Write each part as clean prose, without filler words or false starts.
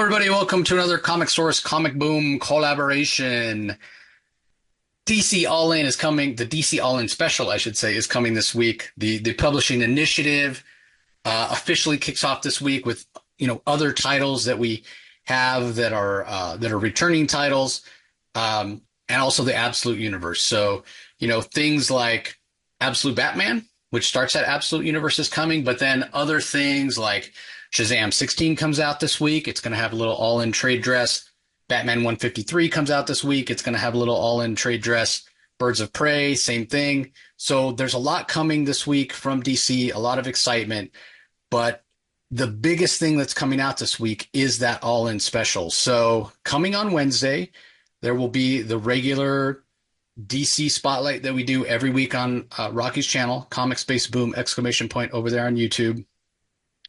everybody. Welcome to another Comic Source Comic Boom collaboration. DC All In is coming. The DC All In special, I should say, is coming this week. The publishing initiative officially kicks off this week with other titles that we have that are returning titles, and also the Absolute Universe. So things like Absolute Batman, which starts at Absolute Universe, is coming, but then other things like Shazam 16 comes out this week. It's going to have a little all-in trade dress. Batman 153 comes out this week. It's going to have a little all-in trade dress. Birds of Prey, same thing. So there's a lot coming this week from DC, a lot of excitement. But the biggest thing that's coming out this week is that all-in special. So coming on Wednesday, there will be the regular DC spotlight that we do every week on Rocky's channel, Comic Space Boom ! Over there on YouTube.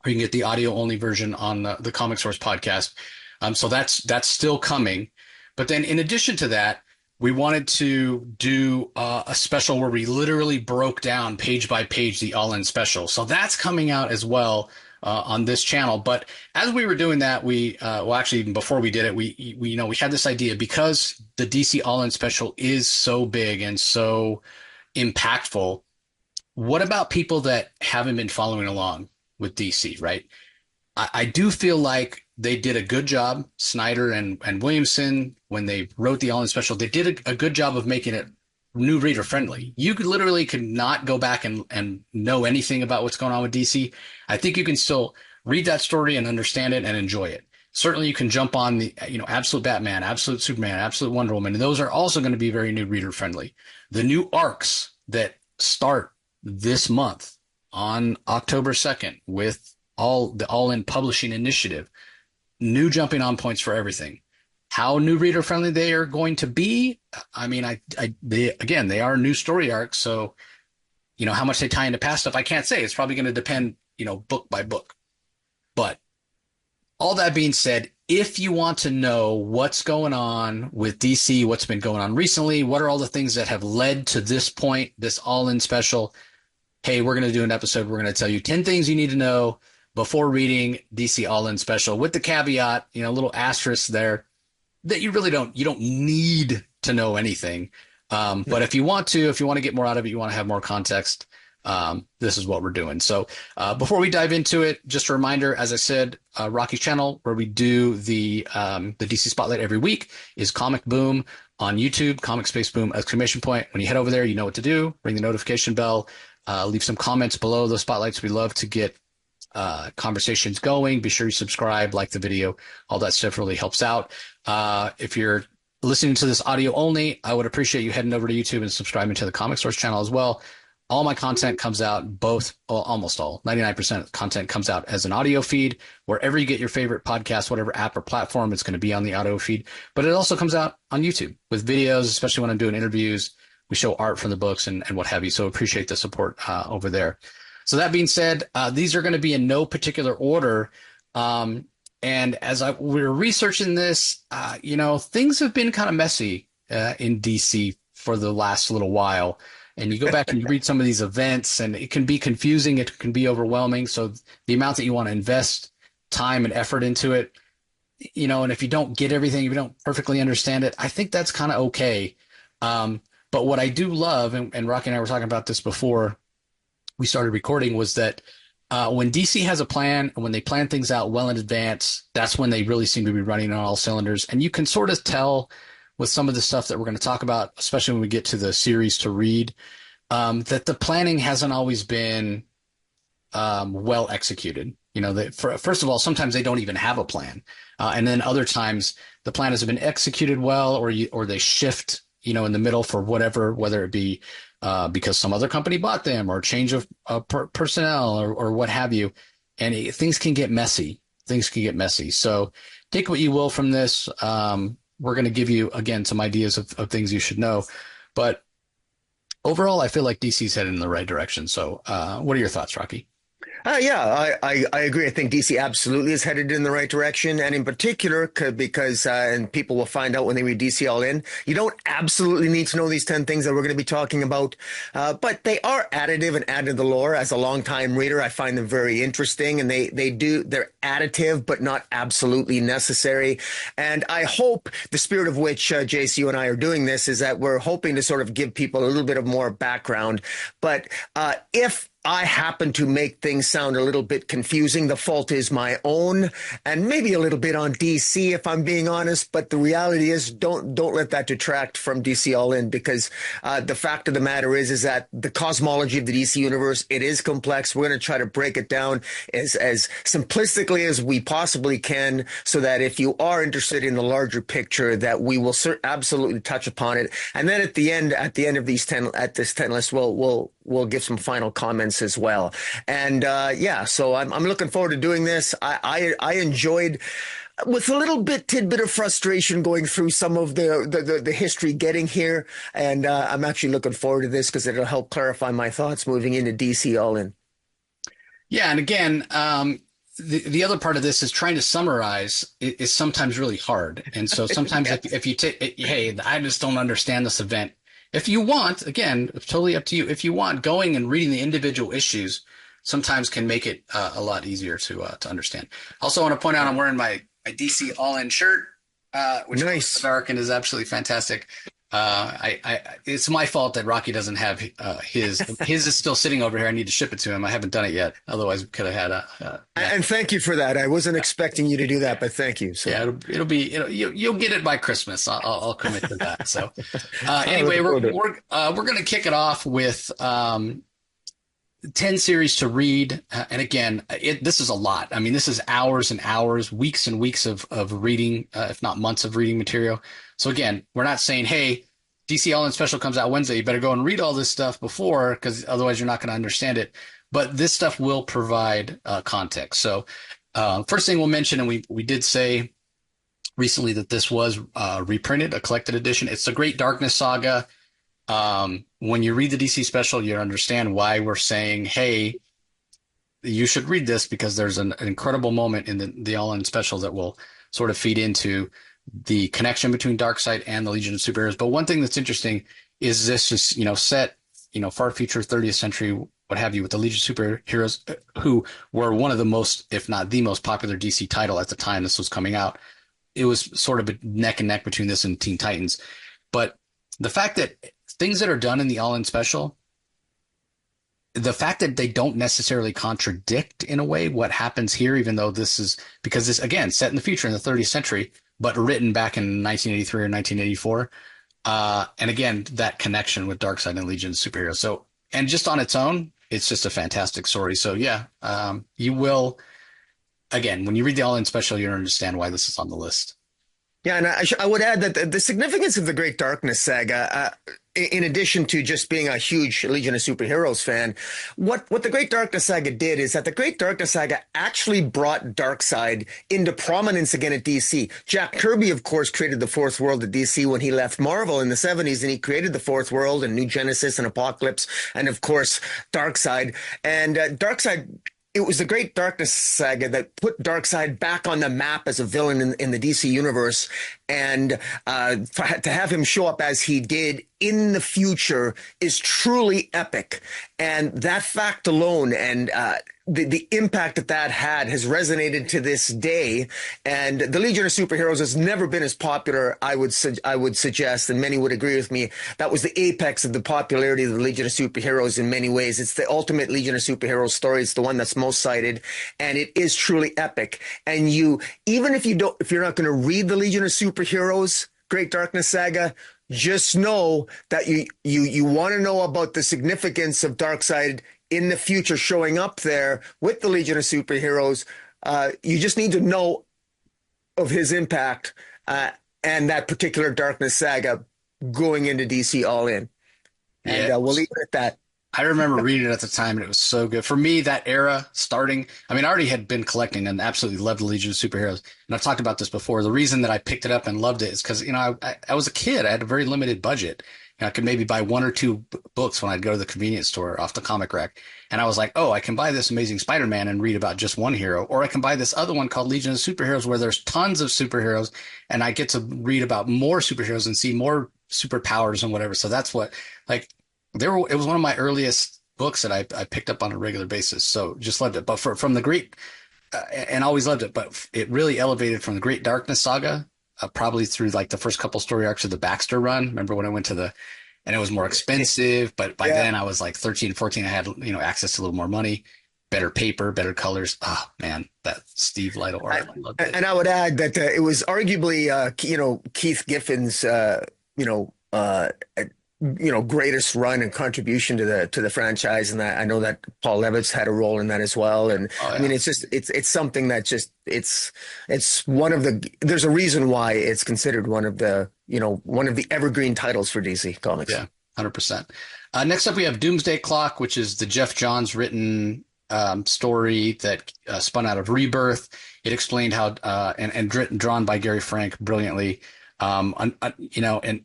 Or you can get the audio only version on the Comic Source podcast. So that's still coming. But then in addition to that, we wanted to do a special where we literally broke down page by page the all-in special. So that's coming out as well on this channel. But as we were doing that, actually even before we did it, we had this idea, because the DC all-in special is so big and so impactful. What about people that haven't been following along with DC, right? I do feel like they did a good job, Snyder and Williamson, when they wrote the all-in special. They did a good job of making it new reader friendly. You could not go back and know anything about what's going on with DC. I think you can still read that story and understand it and enjoy it. Certainly you can jump on the Absolute Batman, Absolute Superman, Absolute Wonder Woman, and those are also going to be very new reader friendly. The new arcs that start this month on October 2nd with the all-in publishing initiative, new jumping on points for everything. How new reader friendly they are going to be, I mean, they are new story arcs, so how much they tie into past stuff, I can't say. It's probably going to depend, book by book. But all that being said, if you want to know what's going on with DC, what's been going on recently, what are all the things that have led to this point, this all-in special, hey, we're going to do an episode. We're going to tell you 10 things you need to know before reading DC All-In Special, with the caveat, little asterisk there, that you don't need to know anything. But if you want to get more out of it, you want to have more context, this is what we're doing. So before we dive into it, just a reminder, as I said, Rocky's channel, where we do the DC Spotlight every week, is Comic Boom on YouTube, Comic Space Boom ! When you head over there, you know what to do. Ring the notification bell. Leave some comments below those spotlights. We love to get conversations going. Be sure you subscribe, like the video. All that stuff really helps out. If you're listening to this audio only, I would appreciate you heading over to YouTube and subscribing to the Comic Source channel as well. All my content comes out, almost all, 99% of content comes out as an audio feed. Wherever you get your favorite podcast, whatever app or platform, it's going to be on the audio feed. But it also comes out on YouTube with videos, especially when I'm doing interviews. We show art from the books and what have you. So appreciate the support over there. So that being said, these are going to be in no particular order. And as we were researching this, things have been kind of messy in DC for the last little while. And you go back and you read some of these events, and it can be confusing. It can be overwhelming. So the amount that you want to invest time and effort into it, and if you don't get everything, if you don't perfectly understand it, I think that's kind of okay. But what I do love, and Rocky and I were talking about this before we started recording, was that when DC has a plan and when they plan things out well in advance, that's when they really seem to be running on all cylinders. And you can sort of tell with some of the stuff that we're going to talk about, especially when we get to the series to read, that the planning hasn't always been well executed. First of all, sometimes they don't even have a plan. And then other times the plan has been executed well, or they shift in the middle for whatever, whether it be because some other company bought them, or change of personnel, or what have you. And things can get messy. So take what you will from this. We're going to give you, again, some ideas of things you should know. But overall, I feel like DC's headed in the right direction. So what are your thoughts, Rocky? I agree. I think DC absolutely is headed in the right direction. And in particular, because, and people will find out when they read DC All In, you don't absolutely need to know these 10 things that we're going to be talking about. But they are additive and add to the lore. As a longtime reader, I find them very interesting and they're additive, but not absolutely necessary. And I hope the spirit of which, Jace, you and I are doing this is that we're hoping to sort of give people a little bit of more background. But, if I happen to make things sound a little bit confusing, the fault is my own and maybe a little bit on DC if I'm being honest, but the reality is don't let that detract from DC All In because the fact of the matter is that the cosmology of the DC universe, it is complex. We're going to try to break it down as simplistically as we possibly can so that if you are interested in the larger picture that we will absolutely touch upon it. And then at the end of this 10 list, we'll give some final comments as well. And so I'm looking forward to doing this. I enjoyed with a little tidbit of frustration going through some of the history getting here. And I'm actually looking forward to this because it'll help clarify my thoughts moving into DC All In. Yeah, and again, the other part of this is trying to summarize is sometimes really hard. And so sometimes if you take, hey, I just don't understand this event. If you want, again, it's totally up to you. If you want, going and reading the individual issues sometimes can make it a lot easier to understand. Also, I want to point out I'm wearing my DC All In shirt, which Nice. is American is absolutely fantastic. It's my fault that Rocky doesn't have his. His is still sitting over here. I need to ship it to him. I haven't done it yet. Otherwise, we could have had a. And thank you for that. I wasn't expecting you to do that, but thank you. So. Yeah, you'll get it by Christmas. I'll commit to that. So I anyway, look forward to it. we're going to kick it off with 10 series to read. And again, this is a lot. I mean, this is hours and hours, weeks and weeks of reading, if not months of reading material. So again, we're not saying, hey, DC All In Special comes out Wednesday. You better go and read all this stuff before, because otherwise you're not going to understand it. But this stuff will provide context. So first thing we'll mention, and we did say recently that this was reprinted, a collected edition. It's the Great Darkness Saga. When you read the DC Special, you understand why we're saying, hey, you should read this, because there's an incredible moment in the All In Special that will sort of feed into the connection between Darkseid and the Legion of Superheroes. But one thing that's interesting is this is, set, far future 30th century, what have you, with the Legion of Superheroes, who were one of the most, if not the most popular DC title at the time this was coming out. It was sort of a neck and neck between this and Teen Titans. But the fact that things that are done in the All In Special, the fact that they don't necessarily contradict in a way what happens here, even though this is, because this, again, set in the future in the 30th century, but written back in 1983 or 1984. And again, that connection with Darkseid and Legion of Superheroes. So, and just on its own, it's just a fantastic story. So yeah, you will, again, when you read the All In Special, you'll understand why this is on the list. Yeah, and I would add that the significance of the Great Darkness Saga, in addition to just being a huge Legion of Superheroes fan, what the Great Darkness Saga did is that the Great Darkness Saga actually brought Darkseid into prominence again at DC. Jack Kirby, of course, created the Fourth World at DC when he left Marvel in the 70s, and he created the Fourth World and New Genesis and Apocalypse, and of course, Darkseid. And Darkseid, it was the Great Darkness Saga that put Darkseid back on the map as a villain in the DC universe. And to have him show up as he did in the future is truly epic. And that fact alone and the impact that had has resonated to this day. And the Legion of Superheroes has never been as popular, I would suggest, and many would agree with me. That was the apex of the popularity of the Legion of Superheroes in many ways. It's the ultimate Legion of Superheroes story. It's the one that's most cited, and it is truly epic. And even if you're not going to read the Legion of Superheroes Great Darkness Saga, just know that you want to know about the significance of Darkseid in the future showing up there with the Legion of Superheroes. You just need to know of his impact and that particular Darkness Saga going into DC All In. And Yeah. we'll leave it at that. I remember reading it at the time, and it was so good. For me, that era starting, I mean, I already had been collecting and absolutely loved the Legion of Superheroes. And I've talked about this before. The reason that I picked it up and loved it is because, I was a kid. I had a very limited budget. I could maybe buy one or two books when I'd go to the convenience store off the comic rack. And I was like, oh, I can buy this Amazing Spider-Man and read about just one hero, or I can buy this other one called Legion of Superheroes where there's tons of superheroes and I get to read about more superheroes and see more superpowers and whatever. So that's what, like, it was one of my earliest books that I picked up on a regular basis. So just loved it. But from the great, and always loved it, but it really elevated from the Great Darkness saga, probably through like the first couple story arcs of the Baxter run. Remember when I went to and it was more expensive, but by then I was like 13, 14. I had, access to a little more money, better paper, better colors. Oh man, that Steve Lytle art. I loved it. And I would add that it was arguably, Keith Giffen's, greatest run and contribution to the franchise, and I know that Paul Levitz had a role in that as well. And I mean, it's something that it's one of the. There's a reason why it's considered one of the evergreen titles for DC Comics. Yeah, 100%. Next up, we have Doomsday Clock, which is the Jeff Johns written story that spun out of Rebirth. It explained how and drawn by Gary Frank brilliantly. And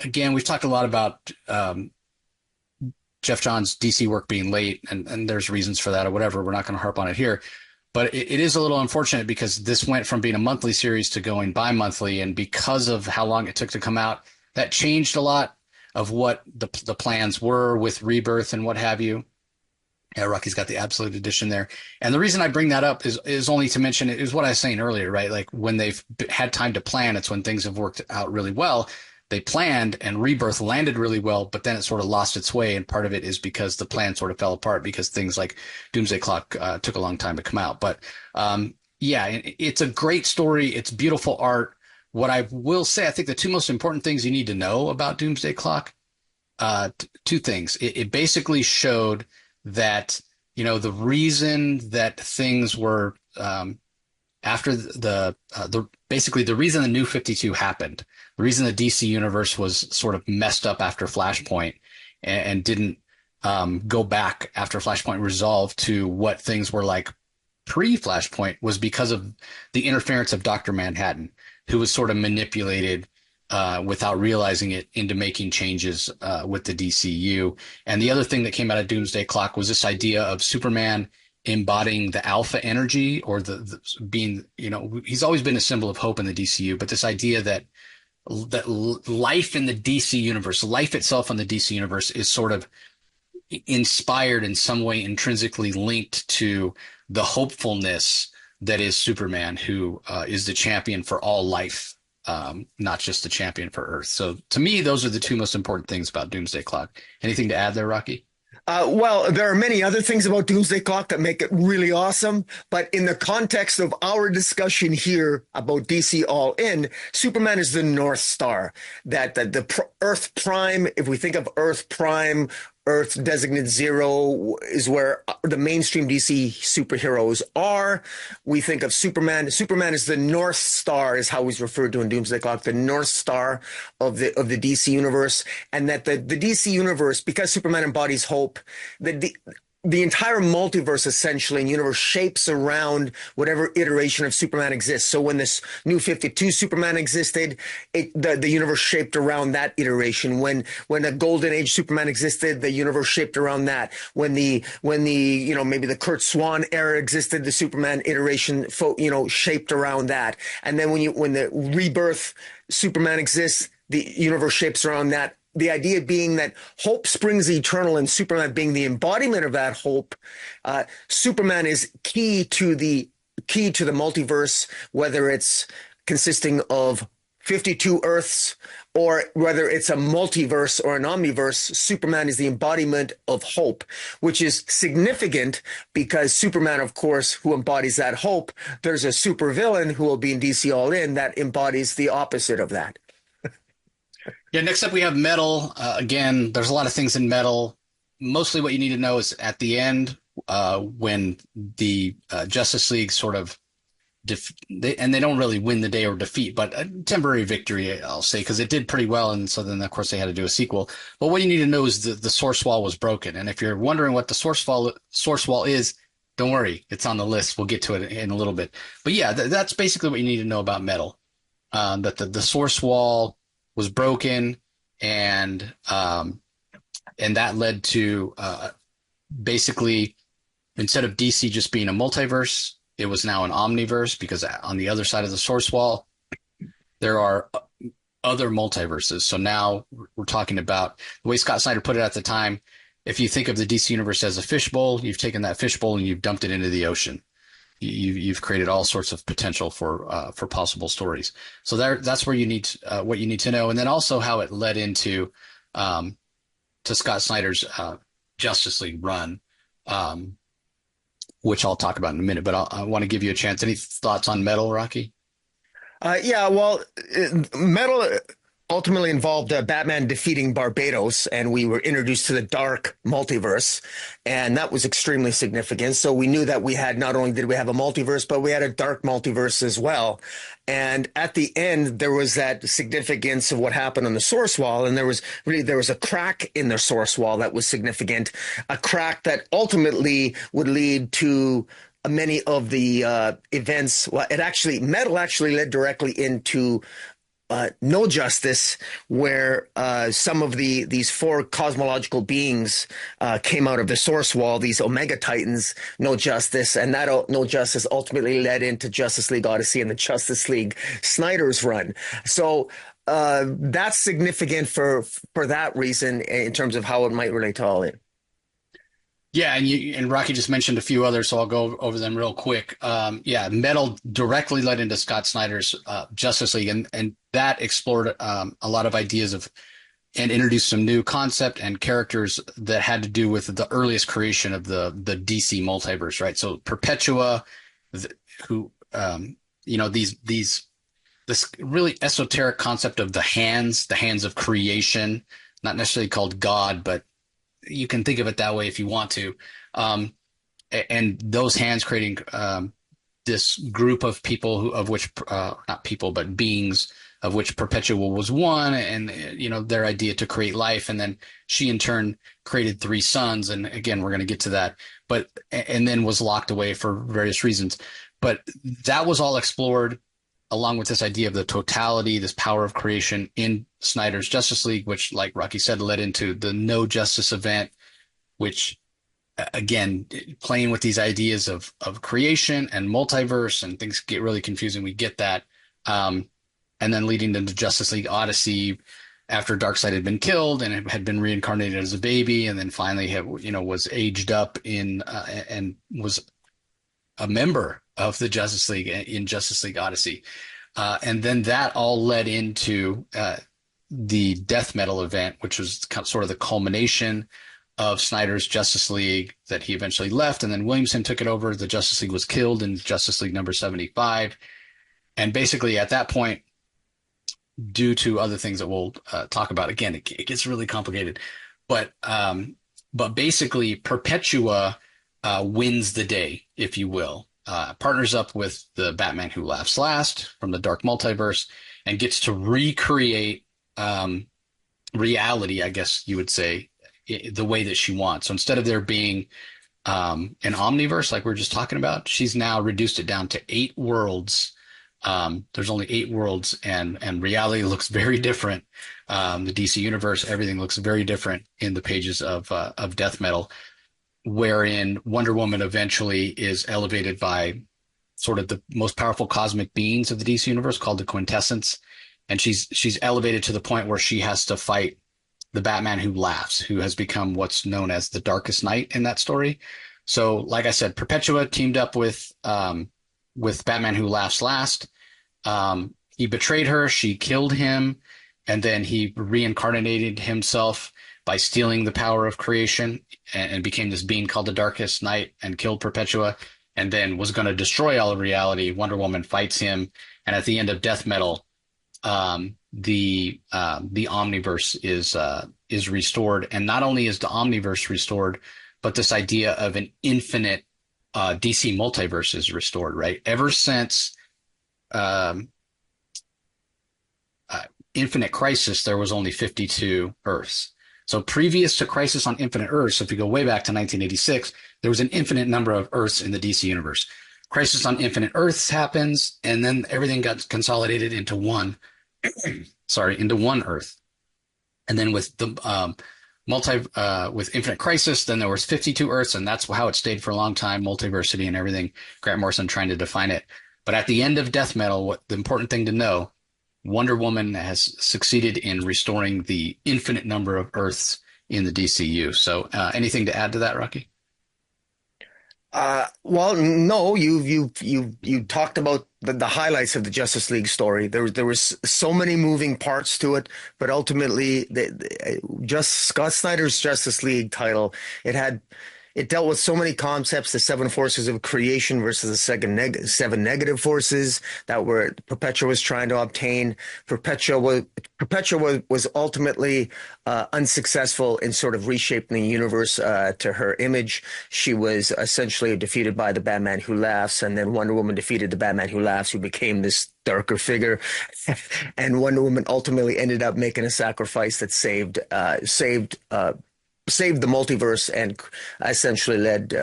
again, we've talked a lot about Jeff Johns' DC work being late, and there's reasons for that or whatever. We're not going to harp on it here. But it is a little unfortunate because this went from being a monthly series to going bi-monthly, and because of how long it took to come out, that changed a lot of what the plans were with Rebirth and what have you. Yeah, Rocky's got the absolute edition there. And the reason I bring that up is only to mention it is what I was saying earlier, right? Like when they've had time to plan, it's when things have worked out really well. They planned and Rebirth landed really well, but then it sort of lost its way. And part of it is because the plan sort of fell apart because things like Doomsday Clock took a long time to come out. But yeah, it's a great story. It's beautiful art. What I will say, I think the two most important things you need to know about Doomsday Clock, two things. It basically showed that, the reason that things were after basically the reason the New 52 happened, the reason the DC universe was sort of messed up after Flashpoint and didn't go back after Flashpoint resolved to what things were like pre-Flashpoint was because of the interference of Dr. Manhattan, who was sort of manipulated without realizing it into making changes with the DCU. And the other thing that came out of Doomsday Clock was this idea of Superman embodying the alpha energy, or the being, he's always been a symbol of hope in the DCU, but this idea that life in the DC universe, life itself in the DC universe is sort of inspired in some way, intrinsically linked to the hopefulness that is Superman, who is the champion for all life, not just the champion for Earth. So to me, those are the two most important things about Doomsday Clock. Anything to add there, Rocky? Well, there are many other things about Doomsday Clock that make it really awesome, but in the context of our discussion here about DC All In, Superman is the North Star. That the Earth Prime, if we think of Earth Prime, Earth Designate Zero is where the mainstream DC superheroes are. We think of Superman. Superman is the North Star, is how he's referred to in Doomsday Clock, the North Star of the DC universe, and that the DC universe, because Superman embodies hope, the entire multiverse essentially and universe shapes around whatever iteration of Superman exists. So when this New 52 Superman existed, the universe shaped around that iteration. When the Golden Age Superman existed, the universe shaped around that. When the maybe the Kurt Swan era existed, the Superman iteration shaped around that. And then when the Rebirth Superman exists, the universe shapes around that. The idea being that hope springs eternal, and Superman being the embodiment of that hope. Superman is key to the multiverse, whether it's consisting of 52 Earths or whether it's a multiverse or an omniverse. Superman is the embodiment of hope, which is significant because Superman, of course, who embodies that hope, there's a supervillain who will be in DC All In that embodies the opposite of that. Yeah, next up we have Metal. Again, there's a lot of things in Metal. Mostly what you need to know is at the end, when the Justice League sort of they don't really win the day or defeat, but a temporary victory, I'll say, because it did pretty well. And so then, of course, they had to do a sequel. But what you need to know is the source wall was broken. And if you're wondering what the source wall is, don't worry. It's on the list. We'll get to it in a little bit. But yeah, that's basically what you need to know about Metal. That the source wall was broken, and that led to basically, instead of DC just being a multiverse, it was now an omniverse, because on the other side of the source wall there are other multiverses. So now we're talking about the way Scott Snyder put it at the time. If you think of the DC universe as a fishbowl, you've taken that fishbowl and you've dumped it into the ocean. You've created all sorts of potential for possible stories. So that's where you need what you need to know, and then also how it led into to Scott Snyder's Justice League run, which I'll talk about in a minute. But I want to give you a chance. Any thoughts on Metal, Rocky? Yeah, well, Metal ultimately involved Batman defeating Barbados, and we were introduced to the dark multiverse, and that was extremely significant. So we knew that we had, not only did we have a multiverse, but we had a dark multiverse as well. And at the end, there was that significance of what happened on the source wall, and there was a crack in the source wall that was significant, a crack that ultimately would lead to many of the events. Well, Metal actually led directly into No Justice, where some of these four cosmological beings came out of the source wall, these Omega Titans, No Justice, and that No Justice ultimately led into Justice League Odyssey and the Justice League Snyder's run. So that's significant for that reason in terms of how it might relate to All In. Yeah, and Rocky just mentioned a few others, so I'll go over them real quick. Yeah, Metal directly led into Scott Snyder's Justice League, and that explored a lot of ideas of and introduced some new concept and characters that had to do with the earliest creation of the DC multiverse, right? So Perpetua, who this really esoteric concept of the hands of creation, not necessarily called God, but you can think of it that way if you want to. And those hands creating this group of people of which not people, but beings, of which Perpetua was one, and their idea to create life. And then she in turn created three sons. And again, we're going to get to that, and then was locked away for various reasons. But that was all explored along with this idea of the totality, this power of creation in Snyder's Justice League, which, like Rocky said, led into the No Justice event, which, again, playing with these ideas of creation and multiverse, and things get really confusing. We get that. And then leading into Justice League Odyssey after Darkseid had been killed and had been reincarnated as a baby, and then finally was aged up and was a member of the Justice League in Justice League Odyssey. And then that all led into the Death Metal event, which was sort of the culmination of Snyder's Justice League that he eventually left. And then Williamson took it over. The Justice League was killed in Justice League number 75. And basically at that point, due to other things that we'll talk about, again, it gets really complicated. But basically Perpetua wins the day, if you will. Partners up with the Batman Who Laughs Last from the Dark Multiverse and gets to recreate reality, I guess you would say, the way that she wants. So instead of there being an omniverse like we are just talking about, she's now reduced it down to 8 worlds. There's only 8 worlds, and reality looks very different. The DC universe, everything looks very different in the pages of Death Metal, wherein Wonder Woman eventually is elevated by sort of the most powerful cosmic beings of the DC universe, called the Quintessence. And she's elevated to the point where she has to fight the Batman Who Laughs, who has become what's known as the Darkest Knight in that story. So, like I said, Perpetua teamed up with Batman Who Laughs Last. He betrayed her. She killed him. And then he reincarnated himself by stealing the power of creation and became this being called the Darkest Knight and killed Perpetua, and then was going to destroy all of reality. Wonder Woman fights him. And at the end of Death Metal, the omniverse is restored. And not only is the omniverse restored, but this idea of an infinite DC multiverse is restored, right? Ever since Infinite Crisis, there was only 52 Earths. So previous to Crisis on Infinite Earths, if we go way back to 1986, there was an infinite number of Earths in the DC universe. Crisis on Infinite Earths happens, and then everything got consolidated into one, into one Earth. And then with the multi with Infinite Crisis, then there was 52 Earths, and that's how it stayed for a long time, multiversity and everything. Grant Morrison trying to define it. But at the end of Death Metal, what the important thing to know, Wonder Woman has succeeded in restoring the infinite number of Earths in the DCU. So anything to add to that, Rocky? Well, no, you talked about the highlights of the Justice League story. There was so many moving parts to it, but ultimately, just Scott Snyder's Justice League title, it dealt with so many concepts: the seven forces of creation versus the seven negative forces that were Perpetua was trying to obtain. Perpetua was ultimately unsuccessful in sort of reshaping the universe to her image. She was essentially defeated by the Batman Who Laughs, and then Wonder Woman defeated the Batman Who Laughs, who became this darker figure. And Wonder Woman ultimately ended up making a sacrifice that saved the multiverse and essentially led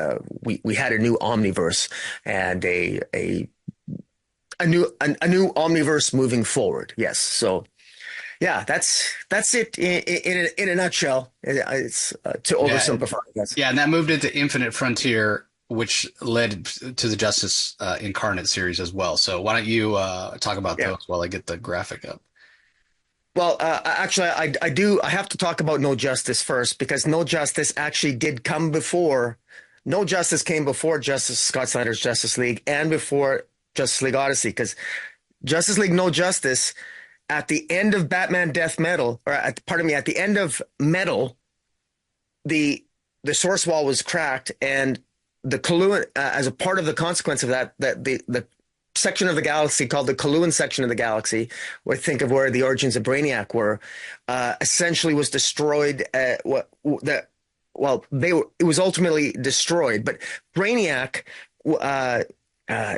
we had a new omniverse and a new omniverse moving forward. Yes. So yeah, that's it in a nutshell. It's to Yeah, oversimplify, I guess. yeah, and that moved into Infinite Frontier, which led to the Justice Incarnate series as well. So why don't you talk about Yeah. those while I get the graphic up? Well, actually, I do. I have to talk about No Justice first because No Justice actually did come before. No Justice came before Justice Scott Snyder's Justice League and before Justice League Odyssey because Justice League No Justice at the end of Batman Death Metal, pardon me, at the end of Metal, the source wall was cracked, and the Kaluan, as a part of the consequence of that the section of the galaxy called the Kaluan section of the galaxy, where think of where the origins of Brainiac were, essentially was destroyed. It was ultimately destroyed, but Brainiac. Uh, uh,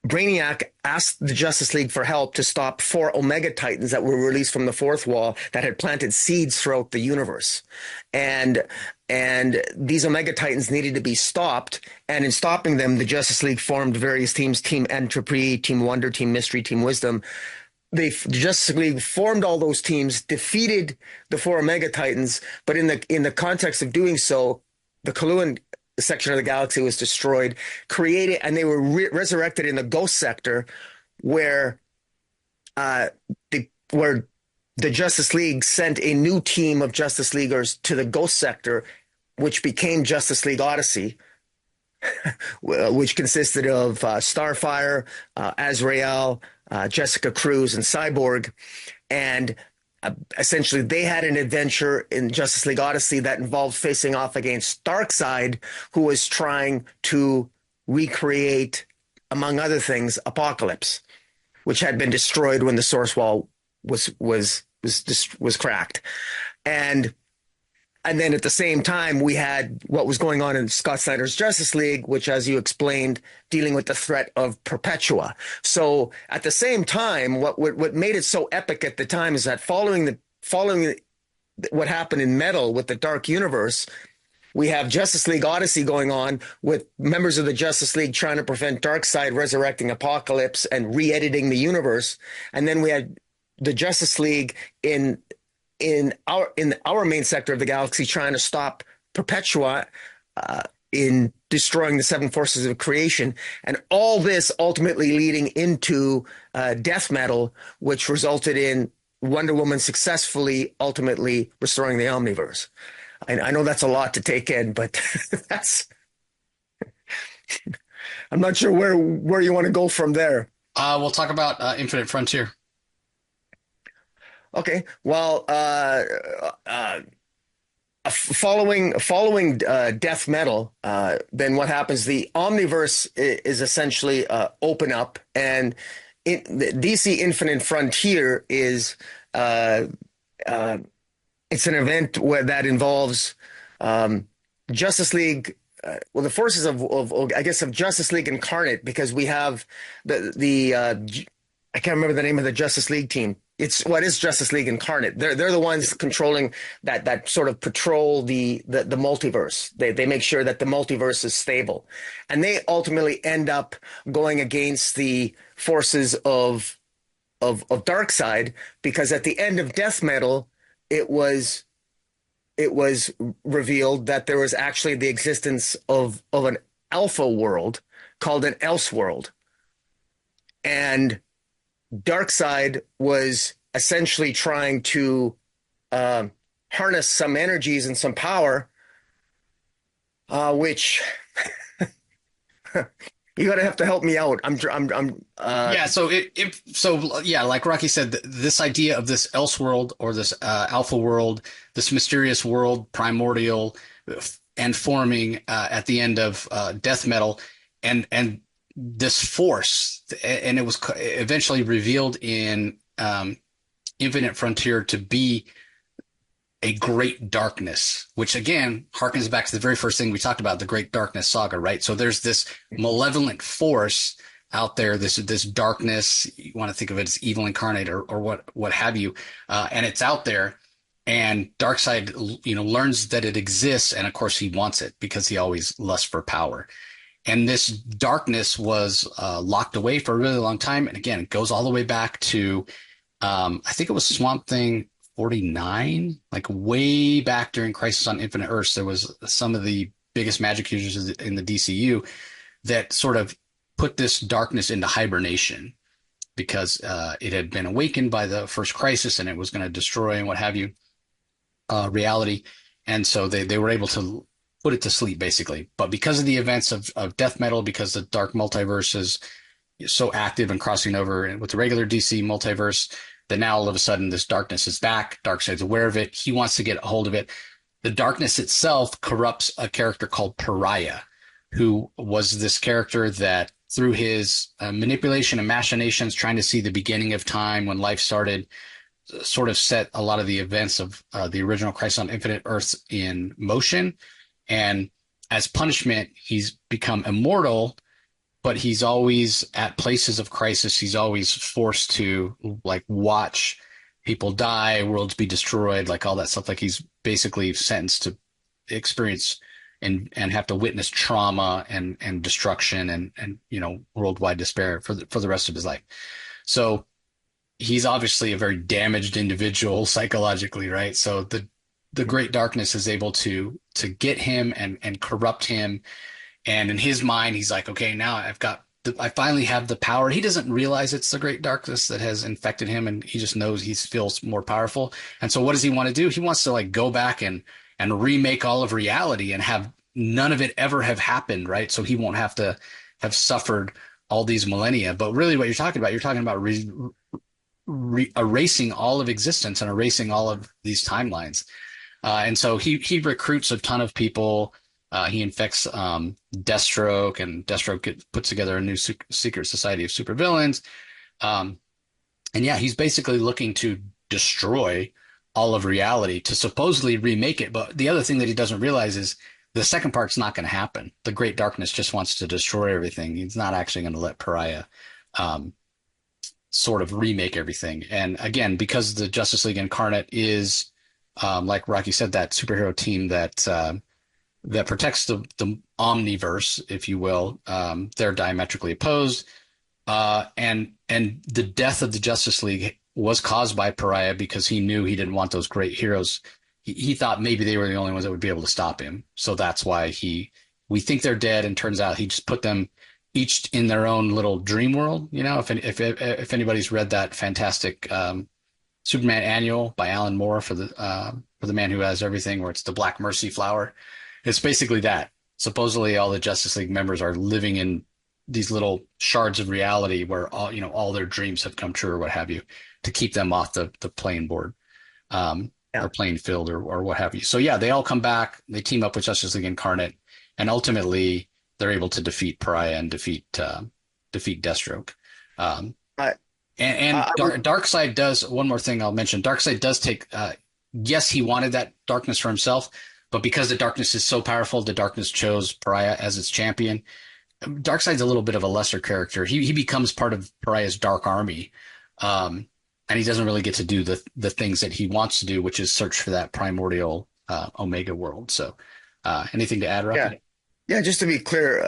Brainiac asked the Justice League for help to stop four Omega Titans that were released from the fourth wall that had planted seeds throughout the universe. And these Omega Titans needed to be stopped. And in stopping them, the Justice League formed various teams: Team Entropy, Team Wonder, Team Mystery, Team Wisdom. The Justice League formed all those teams, defeated the four Omega Titans, but in the context of doing so, the Kaluan section of the galaxy was destroyed, created, and they were resurrected in the Ghost Sector, where uh, where the Justice League sent a new team of Justice Leaguers to the Ghost Sector, which became Justice League Odyssey, which consisted of Starfire, Azrael, Jessica Cruz, and Cyborg. And essentially, they had an adventure in Justice League Odyssey that involved facing off against Darkseid, who was trying to recreate, among other things, Apocalypse, which had been destroyed when the source wall was cracked. And then at the same time, we had what was going on in Scott Snyder's Justice League, which, as you explained, dealing with the threat of Perpetua. So at the same time, what made it so epic at the time is that following what happened in Metal with the Dark Universe, we have Justice League Odyssey going on with members of the Justice League trying to prevent Darkseid resurrecting Apocalypse and re-editing the universe. And then we had the Justice League in our main sector of the galaxy trying to stop Perpetua in destroying the seven forces of creation, and all this ultimately leading into Death Metal, which resulted in Wonder Woman successfully ultimately restoring the Omniverse. I know that's a lot to take in, but that's I'm not sure where you want to go from there. We'll talk about Infinite Frontier. Okay, well, following Death Metal, then what happens? The Omniverse is essentially open up, and the DC Infinite Frontier is it's an event that involves Justice League. Well, the forces of Justice League Incarnate, because we have the I can't remember the name of the Justice League team. It's what is Justice League Incarnate. They're the ones controlling that sort of patrol the multiverse. They make sure that the multiverse is stable, and they ultimately end up going against the forces of Darkseid, because at the end of Death Metal, it was it was revealed that there was actually the existence of an alpha world called an Elseworld, and Darkseid was essentially trying to um, harness some energies and some power, which you're gonna have to help me out. Yeah, so yeah, like Rocky said, this idea of this Elseworld or this Alpha world, this mysterious world, primordial, and forming at the end of death metal, and this force, and it was eventually revealed in Infinite Frontier to be a great darkness, which again harkens back to the very first thing we talked about, the Great Darkness Saga, right? So there's this malevolent force out there, this darkness. You want to think of it as evil incarnate or what have you, and it's out there. And Darkseid, learns that it exists, and of course he wants it because he always lusts for power. And this darkness was locked away for a really long time. And again, it goes all the way back to I think it was Swamp Thing 49, like way back during Crisis on Infinite Earths. There was some of the biggest magic users in the DCU that sort of put this darkness into hibernation because it had been awakened by the first crisis and it was going to destroy and what have you reality. And so they were able to put it to sleep basically. But because of the events of death metal, because the dark multiverse is so active and crossing over with the regular DC multiverse, that now all of a sudden this darkness is back. Darkseid's aware of it. He wants to get a hold of it. The darkness itself corrupts a character called Pariah, who was this character that through his manipulation and machinations, trying to see the beginning of time when life started, sort of set a lot of the events of the original Crisis on Infinite Earths in motion. And as punishment, he's become immortal, but he's always at places of crisis. He's always forced to like watch people die, worlds be destroyed, like all that stuff. Like he's basically sentenced to experience and have to witness trauma and destruction and worldwide despair for the rest of his life. So he's obviously a very damaged individual psychologically, right? So the great darkness is able to get him and corrupt him. And in his mind, he's like, okay, now I finally have the power. He doesn't realize it's the great darkness that has infected him, and he just knows he feels more powerful. And so what does he want to do? He wants to like go back and remake all of reality and have none of it ever have happened, right? So he won't have to have suffered all these millennia. But really what you're talking about erasing all of existence and erasing all of these timelines. And so he recruits a ton of people. He infects Deathstroke, and Deathstroke puts together a new secret society of supervillains. And yeah, he's basically looking to destroy all of reality to supposedly remake it. But the other thing that he doesn't realize is the second part's not going to happen. The Great Darkness just wants to destroy everything. He's not actually going to let Pariah sort of remake everything. And again, because the Justice League Incarnate is, like Rocky said, that superhero team that protects the omniverse, if you will. They're diametrically opposed. And the death of the Justice League was caused by Pariah because he knew he didn't want those great heroes. He thought maybe they were the only ones that would be able to stop him. So that's why we think they're dead, and turns out he just put them each in their own little dream world. If anybody's read that fantastic Superman annual by Alan Moore for the Man Who Has Everything, where it's the Black Mercy flower. It's basically that. Supposedly all the Justice League members are living in these little shards of reality where all their dreams have come true or what have you, to keep them off the playing board, or playing field or what have you. So yeah, they all come back, they team up with Justice League Incarnate, and ultimately they're able to defeat Pariah and defeat Deathstroke. I, Darkseid does, one more thing I'll mention, Darkseid does take, yes, he wanted that darkness for himself, but because the darkness is so powerful, the darkness chose Pariah as its champion. Darkseid's a little bit of a lesser character. He becomes part of Pariah's dark army, and he doesn't really get to do the things that he wants to do, which is search for that primordial Omega world. So anything to add, Rocky? yeah. Yeah, just to be clear,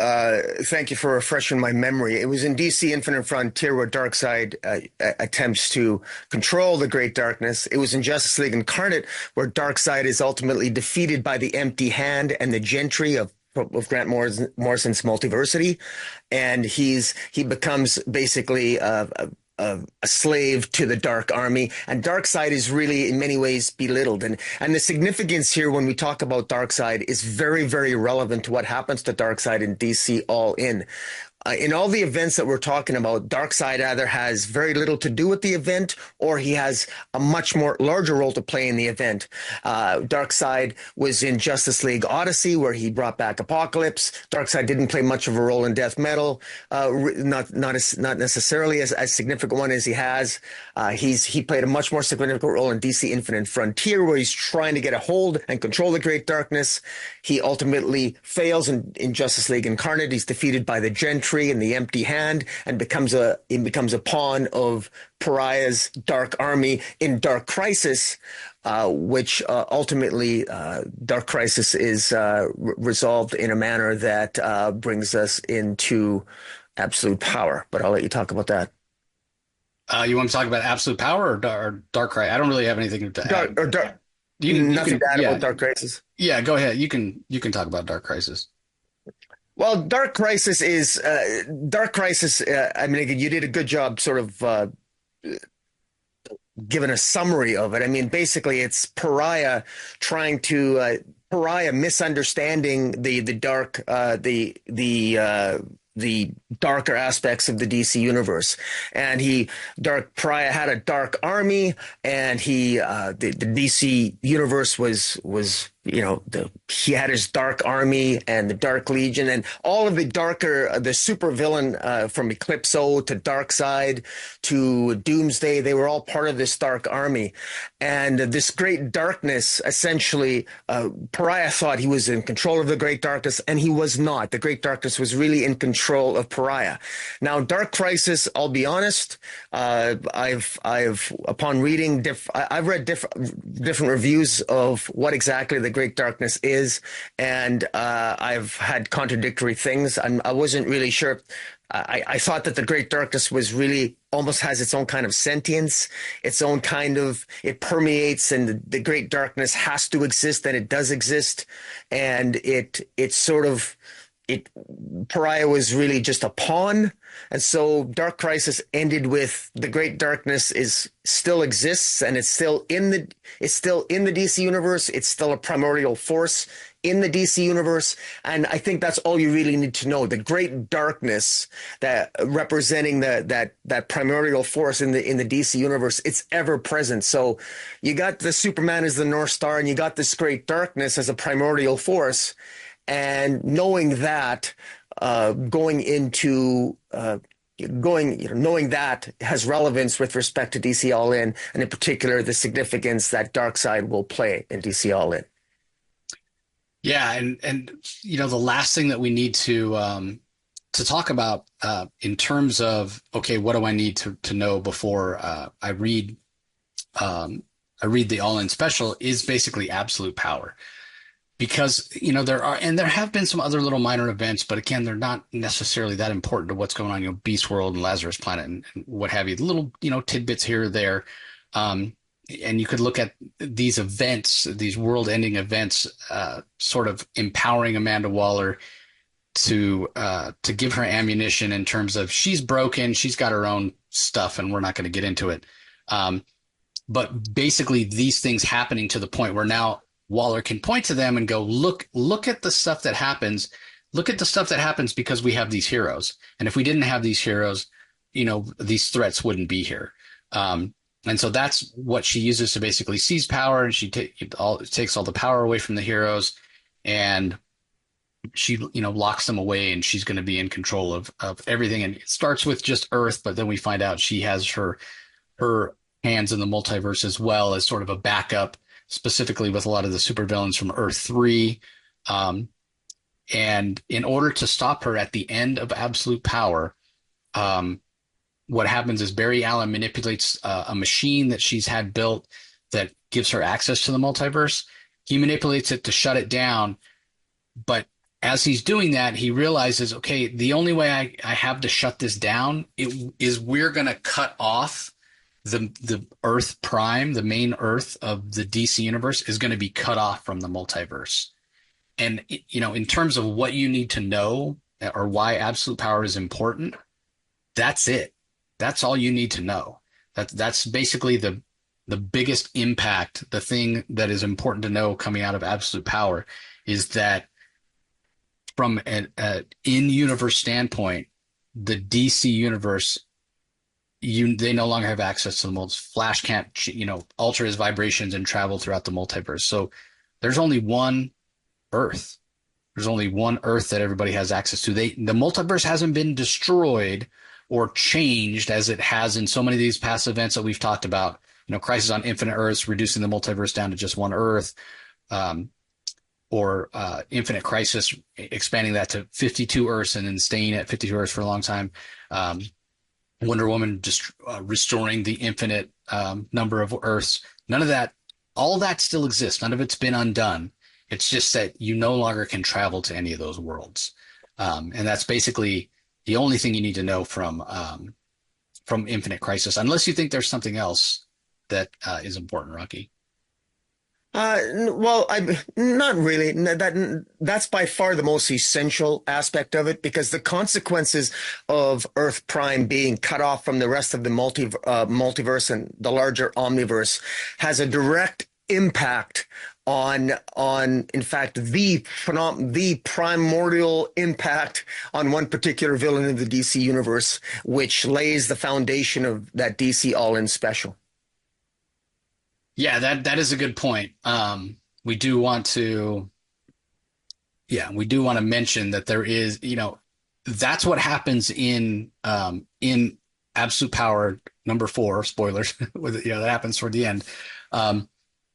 thank you for refreshing my memory. It was in DC Infinite Frontier where Darkseid attempts to control the Great Darkness. It was in Justice League Incarnate where Darkseid is ultimately defeated by the Empty Hand and the Gentry of Morrison's Multiversity, and he becomes basically a slave to the Dark Army, and Darkseid is really in many ways belittled. And the significance here when we talk about Darkseid is very, very relevant to what happens to Darkseid in DC All In all the events that we're talking about, Darkseid either has very little to do with the event or he has a much more larger role to play in the event. Darkseid was in Justice League Odyssey, where he brought back Apocalypse. Darkseid didn't play much of a role in Death Metal, not necessarily as significant one as he has. He played a much more significant role in DC Infinite Frontier, where he's trying to get a hold and control the Great Darkness. He ultimately fails in Justice League Incarnate. He's defeated by the Gentry and the Empty Hand, and becomes a pawn of Pariah's Dark Army in Dark Crisis, which ultimately Dark Crisis is resolved in a manner that brings us into absolute power. But I'll let you talk about that. You want to talk about absolute power or Dark Crisis? I don't really have anything to add. You Nothing can, to add yeah, about Dark Crisis. yeah. Go ahead. You can talk about Dark Crisis. Well, Dark Crisis is Dark Crisis. I mean, again, you did a good job, sort of giving a summary of it. I mean, basically, it's Pariah misunderstanding the darker aspects of the DC universe. And Pariah had a dark army, and the DC universe was he had his Dark Army and the Dark Legion and all of the supervillain from Eclipso to Darkseid to Doomsday. They were all part of this Dark Army. And this Great Darkness, essentially, Pariah thought he was in control of the Great Darkness, and he was not. The Great Darkness was really in control of Pariah. Now, Dark Crisis, I'll be honest, upon reading, I've read different reviews of what exactly the Great Darkness is, and I've had contradictory things. I wasn't really sure. I thought that the Great Darkness was really almost has its own kind of sentience, its own kind of, it permeates, and the Great Darkness has to exist, and it does exist, and Pariah was really just a pawn. And so Dark Crisis ended with the Great Darkness still exists, and it's still in the DC universe. It's still a primordial force in the DC universe. And I think that's all you really need to know. The Great Darkness, that representing that primordial force in the DC universe, it's ever present. So you got the Superman as the North Star, and you got this Great Darkness as a primordial force. And knowing that, knowing that has relevance with respect to DC All In, and in particular, the significance that Darkseid will play in DC All In. Yeah, and the last thing that we need to talk about in terms of, okay, what do I need to know before I read the All In special, is basically absolute power. Because there have been some other little minor events, but again, they're not necessarily that important to what's going on, Beast World and Lazarus Planet and what have you, little tidbits here or there. And you could look at these events, these world-ending events, sort of empowering Amanda Waller to give her ammunition in terms of, she's broken, she's got her own stuff, and we're not going to get into it. But basically, these things happening to the point where now Waller can point to them and go, look at the stuff that happens. Look at the stuff that happens because we have these heroes. And if we didn't have these heroes, these threats wouldn't be here. And so that's what she uses to basically seize power. And she takes all the power away from the heroes, and she, locks them away, and she's going to be in control of everything. And it starts with just Earth, but then we find out she has her hands in the multiverse as well, as sort of a backup, specifically with a lot of the supervillains from Earth 3. And in order to stop her at the end of absolute power, what happens is Barry Allen manipulates a machine that she's had built that gives her access to the multiverse. He manipulates it to shut it down, but as he's doing that, he realizes, okay, the only way I have to shut this down is we're going to cut off the Earth Prime, the main Earth of the DC universe, is going to be cut off from the multiverse. And in terms of what you need to know or why absolute power is important, that's it. That's all you need to know. That's basically the biggest impact. The thing that is important to know coming out of absolute power is that from an in-universe standpoint, the DC universe, they no longer have access to the multiverse. Flash can't, alter his vibrations and travel throughout the multiverse. So there's only one Earth. There's only one Earth that everybody has access to. The multiverse hasn't been destroyed or changed as it has in so many of these past events that we've talked about. Crisis on Infinite Earths, reducing the multiverse down to just one Earth. Or Infinite Crisis, expanding that to 52 Earths and then staying at 52 Earths for a long time. Wonder Woman just restoring the infinite number of Earths. None of that, all that still exists. None of it's been undone. It's just that you no longer can travel to any of those worlds. And that's basically the only thing you need to know from Infinite Crisis, unless you think there's something else that is important, Rocky. Well, I not really. That's by far the most essential aspect of it, because the consequences of Earth Prime being cut off from the rest of the multiverse and the larger omniverse has a direct impact on in fact the primordial impact on one particular villain in the DC universe, which lays the foundation of that DC All-In special. Yeah, that is a good point. We do want to, mention that there is, that's what happens in Absolute Power #4. Spoilers, that happens toward the end.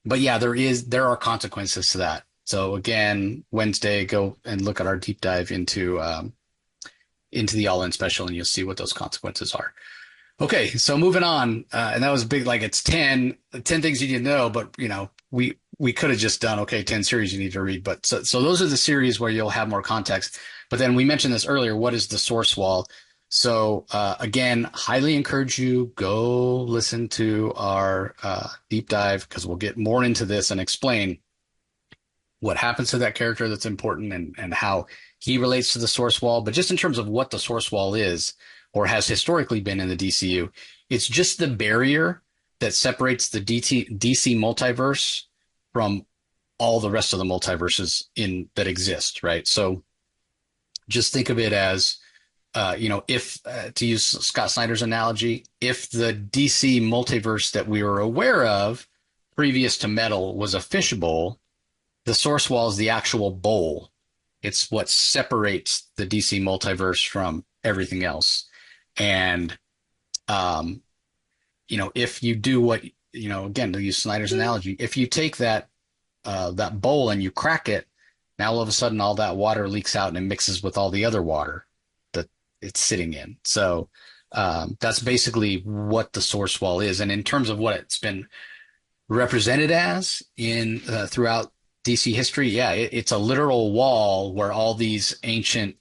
But yeah, there are consequences to that. So again, Wednesday, go and look at our deep dive into the All-In special, and you'll see what those consequences are. Okay, so moving on, and that was big, like it's 10 things you need to know, but we could have just done, 10 series you need to read, but so those are the series where you'll have more context. But then we mentioned this earlier, what is the source wall? So again, highly encourage you, go listen to our deep dive, because we'll get more into this and explain what happens to that character that's important and how he relates to the source wall. But just in terms of what the source wall is, or has historically been in the DCU, it's just the barrier that separates the DC multiverse from all the rest of the multiverses that exist, right? So just think of it as, if, to use Scott Snyder's analogy, if the DC multiverse that we were aware of previous to Metal was a fishbowl, the source wall is the actual bowl. It's what separates the DC multiverse from everything else. And, if you do what, again, to use Snyder's analogy, if you take that bowl and you crack it, now all of a sudden all that water leaks out and it mixes with all the other water that it's sitting in. So, that's basically what the source wall is. And in terms of what it's been represented as throughout DC history, yeah, it's a literal wall where all these ancient,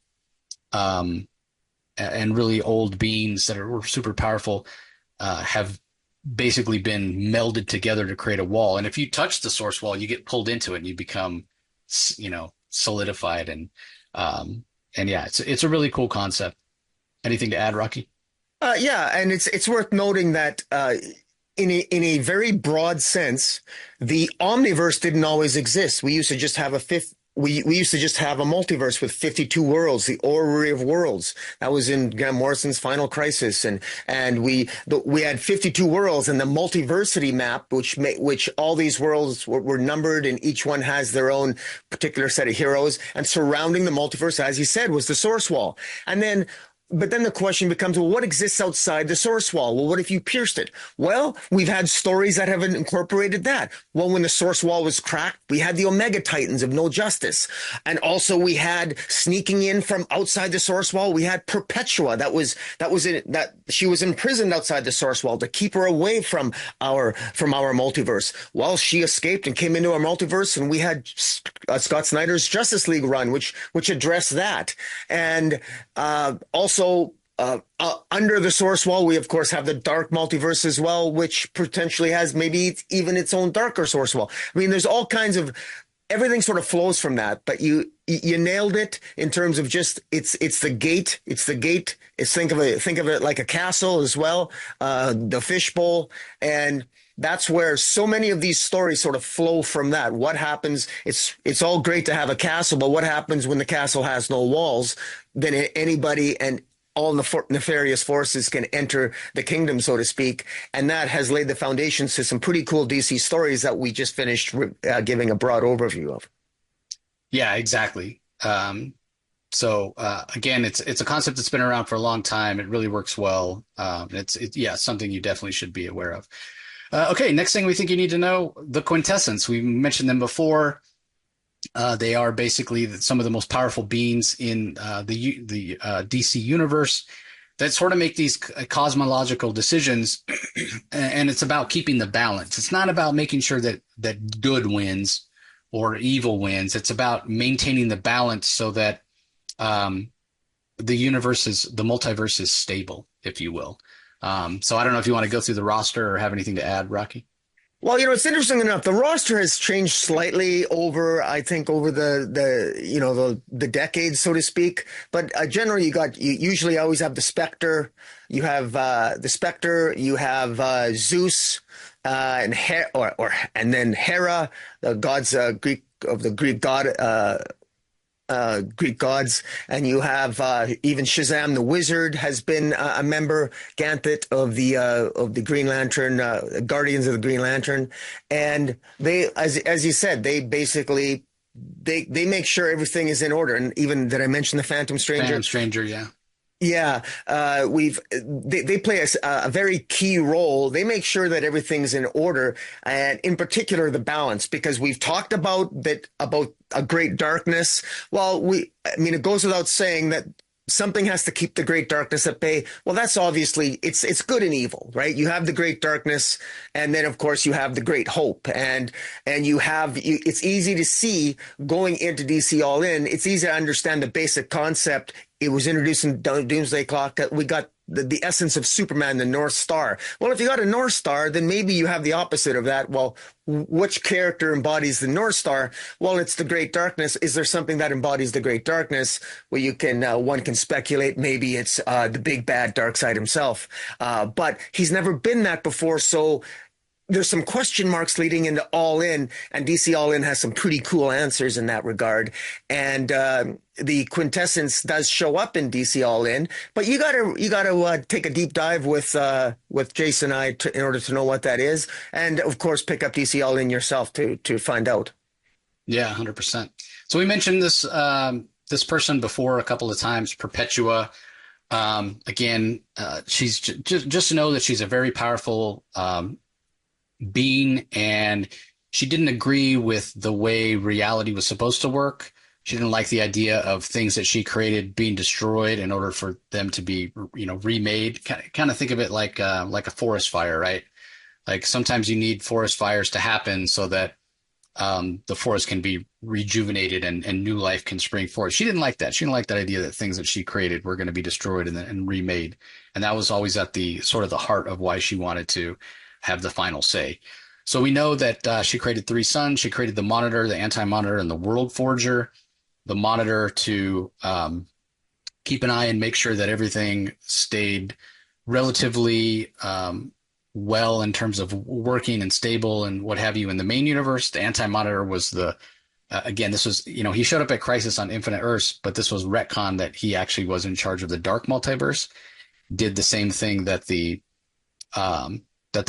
and really old beings that are super powerful have basically been melded together to create a wall. And if you touch the source wall, you get pulled into it and you become, solidified. And yeah, it's a really cool concept. Anything to add, Rocky? Yeah, and it's worth noting that in a very broad sense, the omniverse didn't always exist. We used to just have we used to just have a multiverse with 52 worlds, the orrery of worlds. That was in Grant Morrison's Final Crisis, and we had 52 worlds, and the multiversity map, which all these worlds were numbered, and each one has their own particular set of heroes. And surrounding the multiverse, as you said, was the source wall. And then but then the question becomes, well, what exists outside the source wall? Well, what if you pierced it? Well, we've had stories that have incorporated that. Well, when the source wall was cracked, we had the Omega Titans of No Justice. And also we had sneaking in from outside the source wall. We had Perpetua that she was imprisoned outside the source wall to keep her away from our multiverse. Well, she escaped and came into our multiverse, and we had Scott Snyder's Justice League run, which addressed that. And also, under the source wall, we of course have the dark multiverse as well, which potentially has maybe even its own darker source wall. I mean, there's all kinds of everything sort of flows from that. But you nailed it in terms of just it's the gate. It's the gate. It's think of it like a castle as well, the fishbowl, and that's where so many of these stories sort of flow from that. What happens? It's all great to have a castle, but what happens when the castle has no walls? Then anybody and all nefarious forces can enter the kingdom, so to speak. And that has laid the foundations to some pretty cool DC stories that we just finished giving a broad overview of. Yeah, exactly. So again, it's a concept that's been around for a long time. It really works well. Yeah, something you definitely should be aware of. Okay, next thing we think you need to know, the Quintessence. We mentioned them before. They are basically some of the most powerful beings in the DC universe that sort of make these cosmological decisions, and it's about keeping the balance. It's not about making sure that good wins or evil wins. It's about maintaining the balance so that the multiverse is stable, if you will. So I don't know if you want to go through the roster or have anything to add, Rocky. Well, it's interesting enough. The roster has changed slightly over the decades, so to speak. But generally, you usually always have the Spectre. You have the Spectre. You have Zeus and then Hera, the gods Greek god. Greek gods, and you have even Shazam the Wizard has been a member, Ganthet of the Green Lantern, Guardians of the Green Lantern, and they, as you said, they basically they make sure everything is in order. And even did I mention the Phantom Stranger? Phantom Stranger, yeah. Yeah, they play a very key role. They make sure that everything's in order, and in particular the balance, because we've talked about a great darkness. Well, I mean, it goes without saying that something has to keep the great darkness at bay. Well, that's obviously it's good and evil, right? You have the great darkness, and then of course you have the great hope, and it's easy to see going into DC All In. It's easy to understand the basic concept. It was introduced in Doomsday Clock. We got the essence of Superman, the North Star. Well, if you got a North Star, then maybe you have the opposite of that. Well, which character embodies the North Star? Well, it's the Great Darkness. Is there something that embodies the Great Darkness? Well, one can speculate. Maybe it's the big bad Darkseid himself. But he's never been that before, so there's some question marks leading into All In, and DC All In has some pretty cool answers in that regard. And the Quintessence does show up in DC All In, but you gotta take a deep dive with Jace and I in order to know what that is, and of course pick up DC All In yourself to find out. Yeah, 100%. So we mentioned this person before a couple of times, Perpetua. Again, she's just to know that she's a very powerful being, and she didn't agree with the way reality was supposed to work. She didn't like the idea of things that she created being destroyed in order for them to be, remade. Kind of think of it like a forest fire, right? Like sometimes you need forest fires to happen so that the forest can be rejuvenated and new life can spring forth. She didn't like that. She didn't like that idea that things that she created were going to be destroyed and remade. And that was always at the sort of the heart of why she wanted to have the final say. So we know that she created 3 sons. She created the Monitor, the Anti-Monitor, and the World Forger. The Monitor to keep an eye and make sure that everything stayed relatively well in terms of working and stable and what have you in the main universe. The Anti-Monitor was again, this was, he showed up at Crisis on Infinite Earths, but this was retcon that he actually was in charge of the dark multiverse, did the same thing that the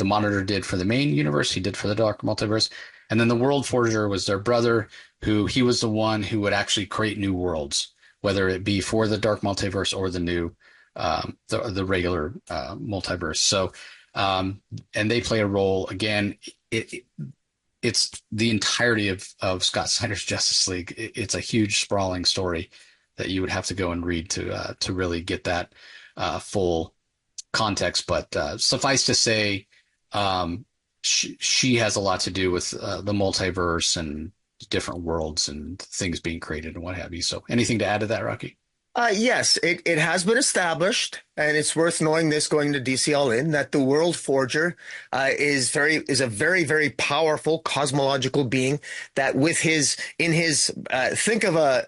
Monitor did for the main universe, he did for the dark multiverse. And then the World Forger was their brother, he was the one who would actually create new worlds, whether it be for the dark multiverse or the new the regular multiverse. So, and they play a role again. It, it's the entirety of Scott Snyder's Justice League. It's a huge sprawling story that you would have to go and read to really get that full context. But suffice to say, she has a lot to do with the multiverse and different worlds and things being created and what have you. So, anything to add to that, Rocky? Yes, it has been established, and it's worth knowing this going to DC All In, that the World Forger is a very, very powerful cosmological being that with his in his think of a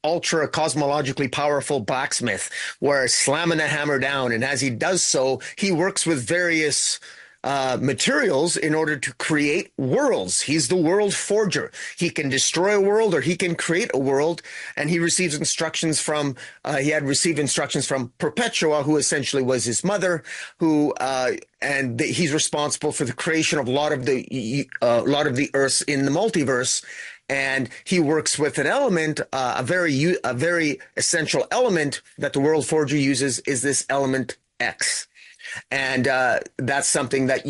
ultra cosmologically powerful blacksmith where slamming a hammer down, and as he does so, he works with various materials in order to create worlds. He's the world forger. He can destroy a world or he can create a world. And he receives instructions from, he had received instructions from Perpetua, who essentially was his mother, who, he's responsible for the creation of a lot of the Earths in the multiverse. And he works with an element, a very essential element that the world forger uses is this element X. And that's something that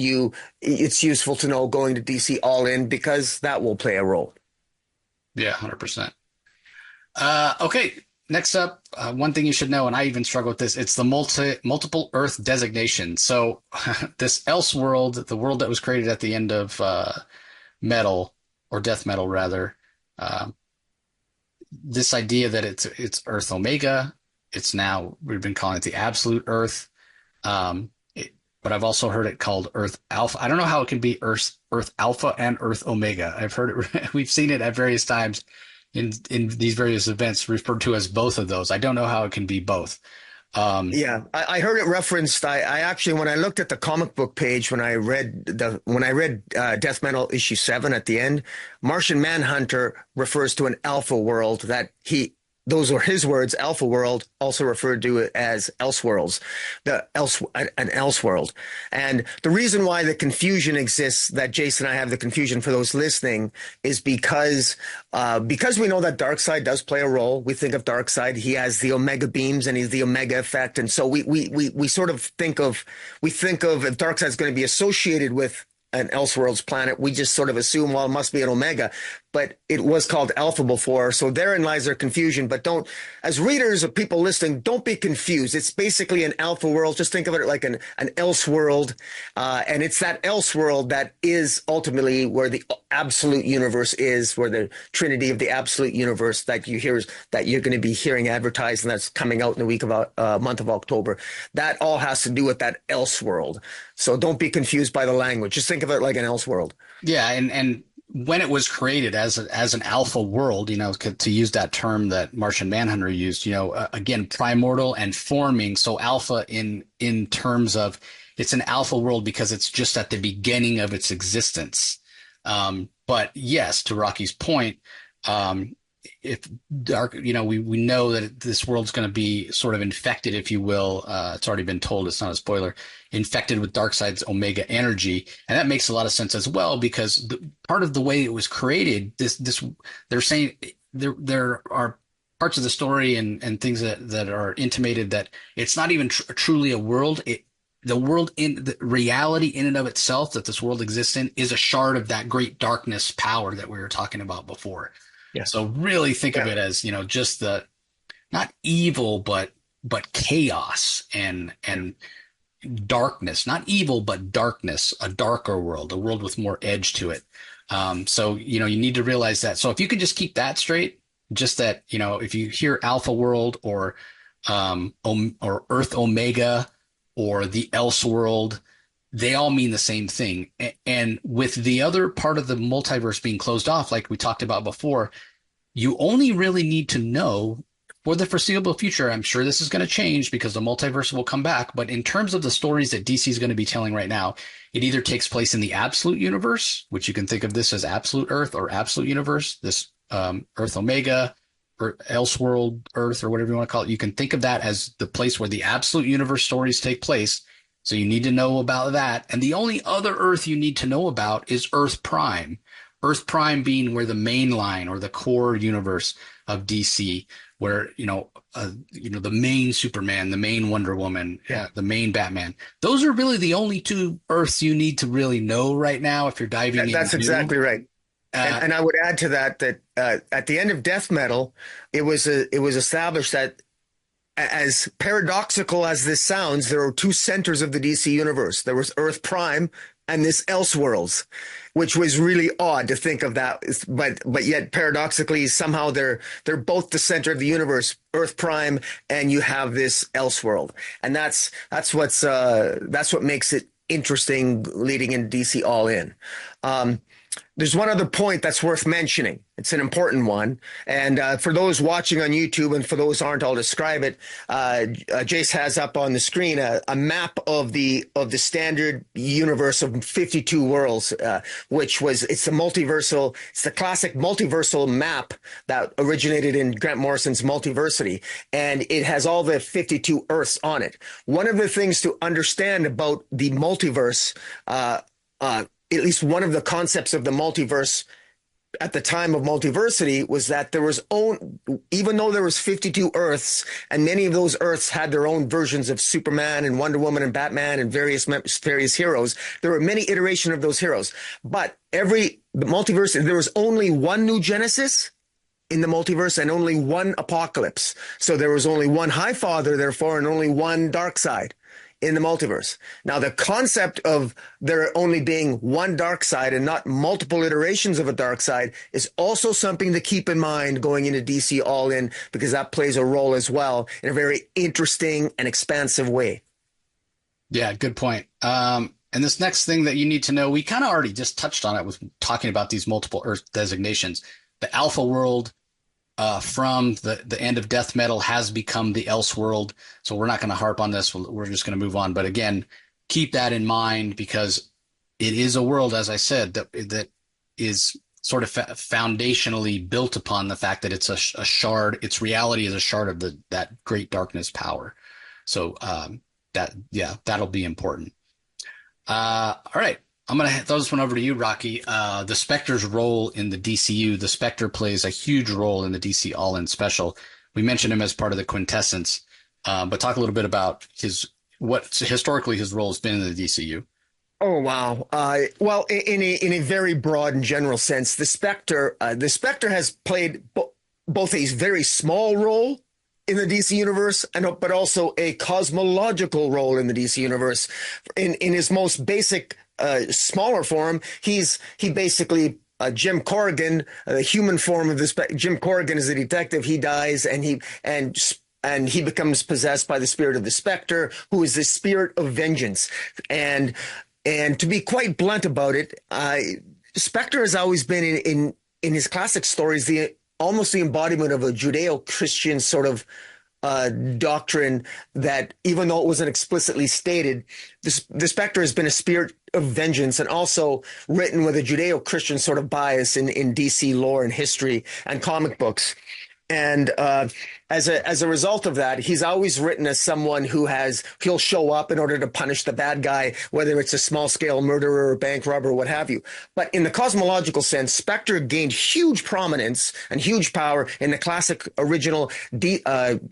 it's useful to know going to DC All In because that will play a role. Yeah, 100%. Okay, next up, one thing you should know, and I even struggle with this, it's the multiple Earth designation. So this Elseworld, the world that was created at the end of Metal, or Death Metal rather, this idea that it's Earth Omega, we've been calling it the Absolute Earth. But I've also heard it called Earth Alpha. I don't know how it can be Earth Alpha and Earth Omega. I've heard it. We've seen it at various times in these various events referred to as both of those. I don't know how it can be both. Yeah, I heard it referenced. I actually, when I looked at the comic book page, when I read Death Metal issue 7 at the end, Martian Manhunter refers to an alpha world those were his words, Alpha World, also referred to it as Elseworlds, an Elseworld. And the reason why the confusion exists, that Jace and I have the confusion for those listening, is because we know that Darkseid does play a role. We think of Darkseid, he has the Omega beams and he's the Omega effect. And so we sort of think of if Darkseid's going to be associated with an Elseworlds planet, we just sort of assume, well, it must be an Omega, but it was called Alpha before. So therein lies their confusion. But as readers or people listening, don't be confused. It's basically an Alpha world. Just think of it like an Elseworld. And it's that Elseworld that is ultimately where the absolute universe is, where the trinity of the absolute universe that you're going to be hearing advertised, and that's coming out in the week of month of October. That all has to do with that Elseworld. So don't be confused by the language. Just think of it like an Elseworld. Yeah, and when it was created as an alpha world, to use that term that Martian Manhunter used, again, primordial and forming. So alpha in terms of it's an alpha world because it's just at the beginning of its existence. But yes, to Rocky's point, if dark, we know that this world's going to be sort of infected, if you will. It's already been told, it's not a spoiler, infected with Darkseid's Omega energy. And that makes a lot of sense as well, because part of the way it was created, they're saying there are parts of the story and things that are intimated that it's not even truly a world. The world in the reality in and of itself that this world exists in is a shard of that great darkness power that we were talking about before. Yeah. So really think of it as, just the not evil, but chaos and darkness, not evil, but darkness, a darker world, a world with more edge to it. So, you need to realize that. So if you can just keep that straight, just that, if you hear Alpha World or Earth Omega or the Elseworld, they all mean the same thing. And with the other part of the multiverse being closed off, like we talked about before, you only really need to know for the foreseeable future. I'm sure this is going to change because the multiverse will come back. But in terms of the stories that DC is going to be telling right now, it either takes place in the absolute universe, which you can think of this as absolute Earth or absolute universe, this Earth Omega or Elseworld Earth or whatever you want to call it. You can think of that as the place where the absolute universe stories take place. So you need to know about that. And the only other Earth you need to know about is Earth Prime. Earth Prime being where the main line or the core universe of DC, where, the main Superman, the main Wonder Woman, Yeah, the main Batman. Those are really the only two Earths you need to really know right now if you're diving in that's new. exactly right. Uh, And I would add to that that at the end of Death Metal, it was established that as paradoxical as this sounds, there are two centers of the DC universe. There was Earth Prime and this Elseworlds, which was really odd to think of that. But yet paradoxically, somehow they're both the center of the universe, Earth Prime, and you have this Elseworld, and that's what makes it interesting leading into DC All In. There's one other point that's worth mentioning. It's an important one. And for those watching on YouTube and for those who aren't, I'll describe it. Jace has up on the screen a map of the standard universe of 52 worlds, it's the classic multiversal map that originated in Grant Morrison's Multiversity. And it has all the 52 Earths on it. One of the things to understand about the multiverse, at least one of the concepts of the multiverse at the time of multiversity was that even though there was 52 Earths and many of those Earths had their own versions of Superman and Wonder Woman and Batman and various heroes, there were many iterations of those heroes. But the multiverse, there was only one New Genesis in the multiverse and only one Apocalypse. So there was only one High Father, therefore, and only one Darkseid in the multiverse. Now, the concept of there only being one Darkseid and not multiple iterations of a Darkseid is also something to keep in mind going into DC All In, because that plays a role as well in a very interesting and expansive way. yeah, good point. And this next thing that you need to know, we kind of already just touched on it with talking about these multiple Earth designations. The Alpha World from the end of Death Metal has become the Elseworld. So we're not going to harp on this. We're just going to move on. But again, keep that in mind, because it is a world, as I said, that is sort of foundationally built upon the fact that it's a shard. Its reality is a shard of that great darkness power. So that'll be important. All right. I'm going to throw this one over to you, Rocky. The Spectre's role in the DCU. The Spectre plays a huge role in the DC All-In special. We mentioned him as part of the Quintessence, but talk a little bit about what historically his role has been in the DCU. Oh, wow. Well, in a very broad and general sense, the Spectre has played both a very small role in the DC universe, but also a cosmological role in the DC universe. In his most basic smaller form, he basically Jim Corrigan, the human form of the Jim Corrigan is a detective. He dies, and he becomes possessed by the spirit of the Spectre, who is the spirit of vengeance. And to be quite blunt about it, Spectre has always been in his classic stories almost the embodiment of a Judeo-Christian sort of doctrine that, even though it wasn't explicitly stated, the Spectre has been a spirit of vengeance, and also written with a Judeo-Christian sort of bias in DC lore and history and comic books. And as a result of that, he's always written as someone he'll show up in order to punish the bad guy, whether it's a small scale murderer or bank robber or what have you. But in the cosmological sense, Spectre gained huge prominence and huge power in the classic original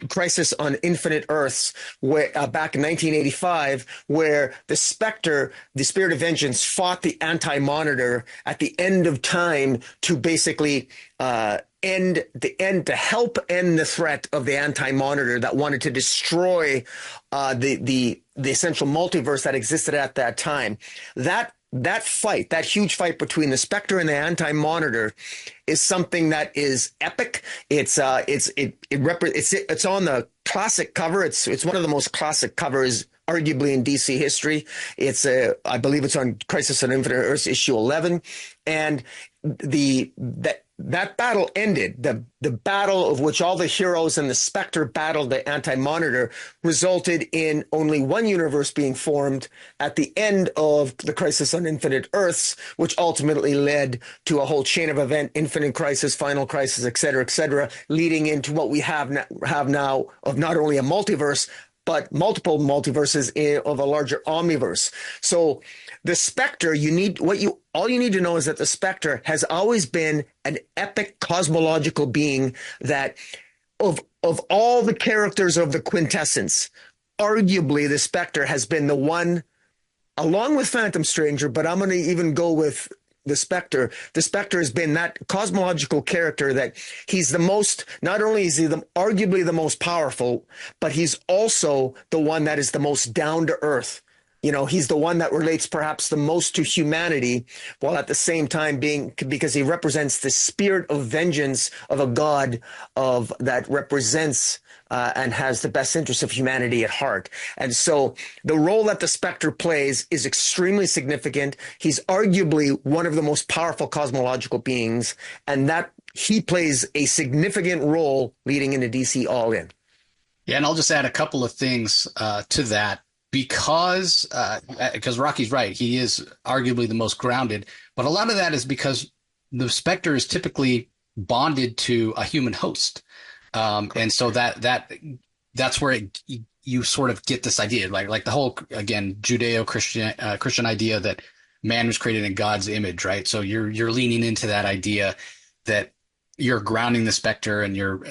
Crisis on Infinite Earths, back in 1985, where the Spectre, the Spirit of Vengeance, fought the Anti-Monitor at the end of time to basically to help end the threat of the Anti-Monitor that wanted to destroy the essential multiverse that existed at that time. That fight, that huge fight between the Spectre and the Anti-Monitor, is something that is epic. It's on the classic cover. It's one of the most classic covers, arguably, in DC history. I believe it's on Crisis on Infinite Earths issue 11, and that battle ended. The battle of which all the heroes and the Spectre battled the Anti-Monitor resulted in only one universe being formed at the end of the Crisis on Infinite Earths, which ultimately led to a whole chain of event, Infinite Crisis, Final Crisis, et cetera, leading into what we have now of not only a multiverse, but multiple multiverses of a larger omniverse. So the Spectre, all you need to know is that the Spectre has always been an epic cosmological being that of of all the characters of the Quintessence, arguably the Spectre has been the one, along with Phantom Stranger, but I'm going to even go with the Spectre. The Spectre has been that cosmological character that he's the most, not only is he arguably the most powerful, but he's also the one that is the most down to earth. You know, he's the one that relates perhaps the most to humanity, while at the same time being, because he represents the spirit of vengeance of a god of that represents and has the best interest of humanity at heart. And so the role that the Spectre plays is extremely significant. He's arguably one of the most powerful cosmological beings, and that he plays a significant role leading into DC All In. Yeah, and I'll just add a couple of things to that because Rocky's right. He is arguably the most grounded, but a lot of that is because the Spectre is typically bonded to a human host. And so that's where you sort of get this idea, like the whole, again, Judeo-Christian idea that man was created in God's image, right? So you're leaning into that idea that you're grounding the Spectre and you're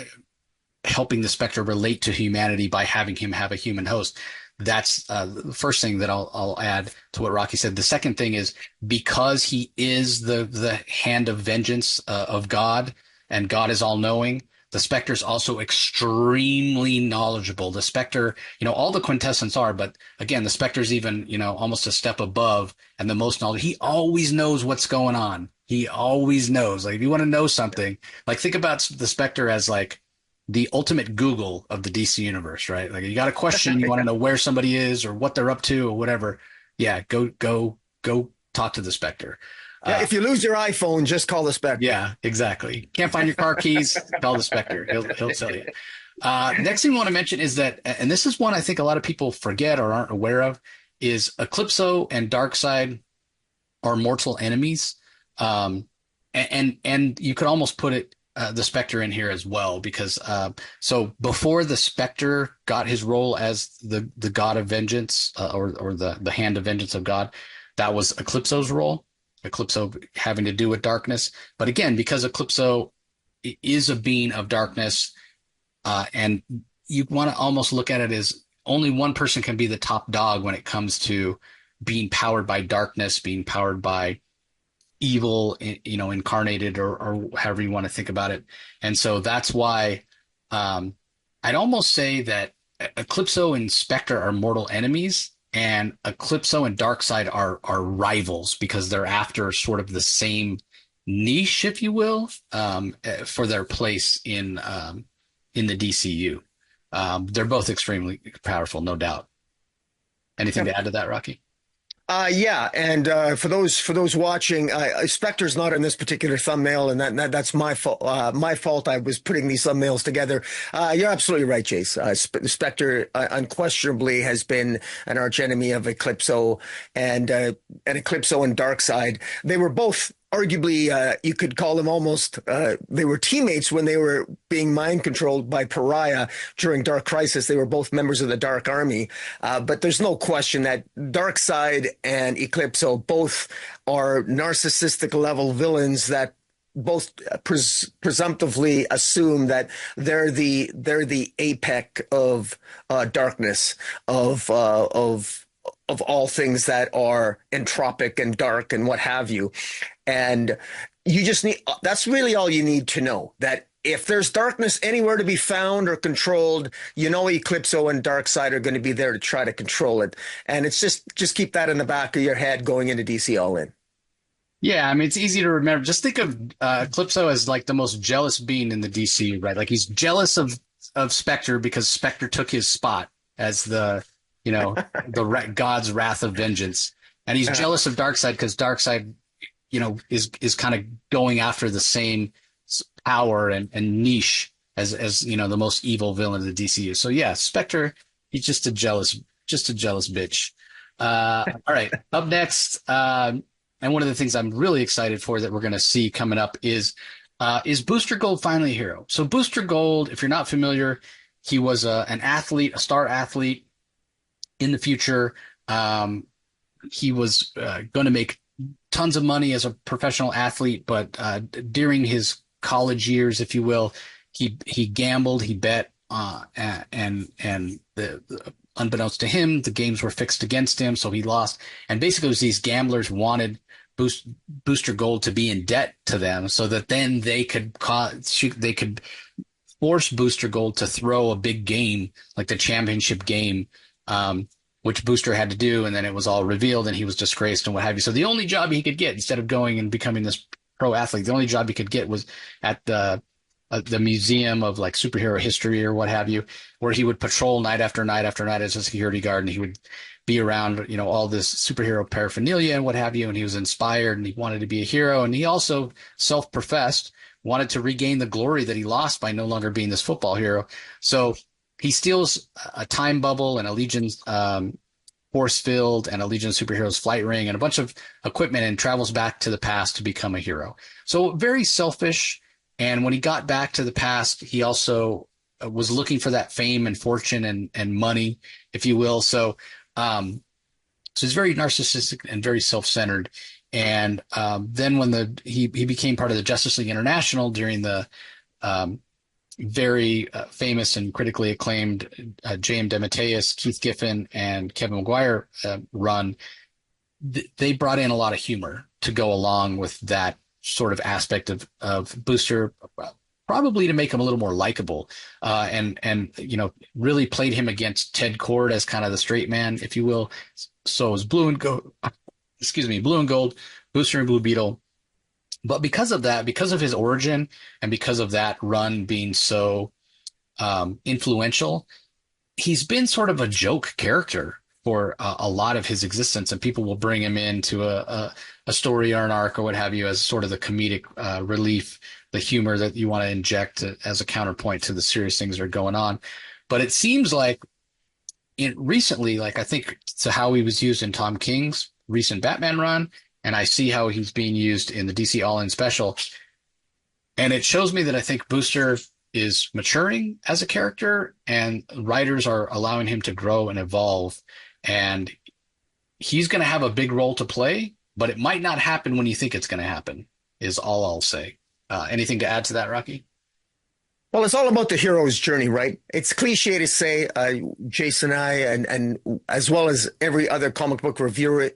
helping the Spectre relate to humanity by having him have a human host. That's the first thing that I'll add to what Rocky said. The second thing is because he is the hand of vengeance of God, and God is all knowing. The Spectre is also extremely knowledgeable. The Spectre, all the Quintessence are, but again, the Spectre is even, almost a step above and the most knowledge. He always knows what's going on. He always knows. Like, if you want to know something, like, think about the Spectre as like the ultimate Google of the DC universe, right? Like, you got a question, you want to know where somebody is or what they're up to or whatever. Yeah, go talk to the Spectre. Yeah, if you lose your iPhone, just call the Spectre. Yeah, exactly. Can't find your car keys, call the Spectre. He'll tell you. Next thing I want to mention is that, and this is one I think a lot of people forget or aren't aware of, is Eclipso and Darkseid are mortal enemies. And you could almost put it the Spectre in here as well, because so before the Spectre got his role as the god of vengeance or the hand of vengeance of God, that was Eclipso's role. Eclipso having to do with darkness. But again, because Eclipso is a being of darkness, and you want to almost look at it as only one person can be the top dog when it comes to being powered by darkness, being powered by evil, incarnated or however you want to think about it. And so that's why I'd almost say that Eclipso and Spectre are mortal enemies, and Eclipso and Darkseid are rivals because they're after sort of the same niche, if you will, for their place in the DCU. They're both extremely powerful, no doubt. Anything to add to that, Rocky? Yeah, and for those watching, Spectre's not in this particular thumbnail, and that's my fault. My fault. I was putting these thumbnails together. You're absolutely right, Jace. Spectre unquestionably has been an archenemy of Eclipso, and Eclipso and Darkseid. They were both arguably, you could call them almost, they were teammates when they were being mind controlled by Pariah during Dark Crisis. They were both members of the Dark Army. But there's no question that Darkseid and Eclipso both are narcissistic level villains that both presumptively assume that they're the apex of darkness, of all things that are entropic and dark and what have you. And you just need, that's really all you need to know, that if there's darkness anywhere to be found or controlled, Eclipso and Darkseid are going to be there to try to control it. And it's just keep that in the back of your head going into DC All In. Yeah, I mean, it's easy to remember. Just think of Eclipso as like the most jealous being in the DC, right? Like, he's jealous of Spectre because Spectre took his spot as the God's wrath of vengeance. And he's jealous of Darkseid because Darkseid, is kind of going after the same power and niche as the most evil villain of the DCU. So yeah, Spectre, he's just a jealous bitch. All right, up next, and one of the things I'm really excited for that we're going to see coming up is Booster Gold finally a hero? So Booster Gold, if you're not familiar, he was an athlete, a star athlete in the future. He was going to make tons of money as a professional athlete, but during his college years, if you will, he gambled, he bet and unbeknownst to him, the games were fixed against him, so he lost. And basically, it was these gamblers wanted Booster Gold to be in debt to them, so that then they could force Booster Gold to throw a big game like the championship game, which Booster had to do, and then it was all revealed, and he was disgraced and what have you. So the only job he could get, instead of going and becoming this pro athlete, the only job he could get was at the museum of like superhero history or what have you, where he would patrol night after night after night as a security guard, and he would be around, all this superhero paraphernalia and what have you. And he was inspired, and he wanted to be a hero, and he also self-professed wanted to regain the glory that he lost by no longer being this football hero. So he steals a time bubble and a Legion force field and a Legion of Superheroes flight ring and a bunch of equipment and travels back to the past to become a hero. So very selfish. And when he got back to the past, he also was looking for that fame and fortune and money, if you will. So he's very narcissistic and very self-centered. And then when he became part of the Justice League International during the very famous and critically acclaimed J.M. DeMatteis, Keith Giffen, and Kevin Maguire run, they brought in a lot of humor to go along with that sort of aspect of Booster, probably to make him a little more likable, and really played him against Ted Kord as kind of the straight man, if you will. So it was Blue and Gold, Blue and Gold, Booster and Blue Beetle. But because of that, because of his origin, and because of that run being so influential, he's been sort of a joke character for a lot of his existence, and people will bring him into a story or an arc or what have you as sort of the comedic relief, the humor that you want to inject as a counterpoint to the serious things that are going on. But it seems like recently, like I think to how he was used in Tom King's recent Batman run, and I see how he's being used in the DC All-In Special. And it shows me that I think Booster is maturing as a character, and writers are allowing him to grow and evolve. And he's going to have a big role to play, but it might not happen when you think it's going to happen, is all I'll say. Anything to add to that, Rocky? Well, it's all about the hero's journey, right? It's cliche to say, Jace and I, and as well as every other comic book reviewer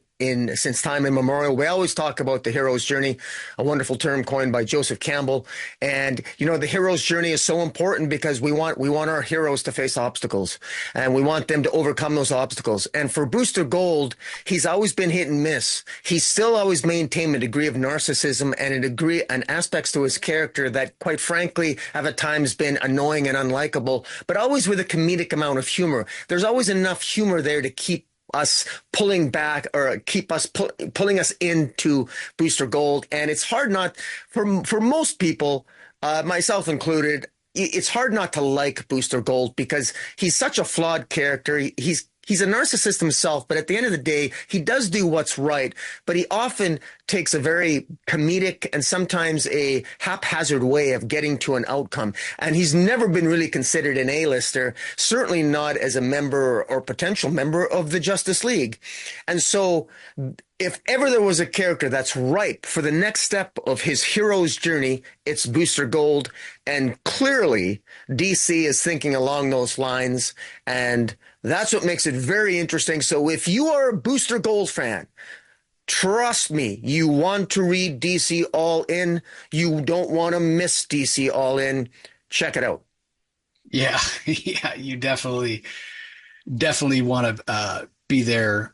since time immemorial, we always talk about the hero's journey, a wonderful term coined by Joseph Campbell. And the hero's journey is so important because we want our heroes to face obstacles, and we want them to overcome those obstacles. And for Booster Gold, he's always been hit and miss. He's still always maintained a degree of narcissism and aspects to his character that, quite frankly, have at times been annoying and unlikable, but always with a comedic amount of humor. There's always enough humor there to keep us pulling back, or keep us pulling us into Booster Gold. And it's hard not for most people, myself included, it's hard not to like Booster Gold because he's such a flawed character. He's a narcissist himself, but at the end of the day, he does do what's right, but he often takes a very comedic and sometimes a haphazard way of getting to an outcome. And he's never been really considered an A-lister, certainly not as a member or potential member of the Justice League. And so if ever there was a character that's ripe for the next step of his hero's journey, it's Booster Gold. And clearly, DC is thinking along those lines, and that's what makes it very interesting. So if you are a Booster Gold fan, trust me, you want to read DC All In. You don't want to miss DC All In. Check it out. Yeah, yeah, you definitely want to be there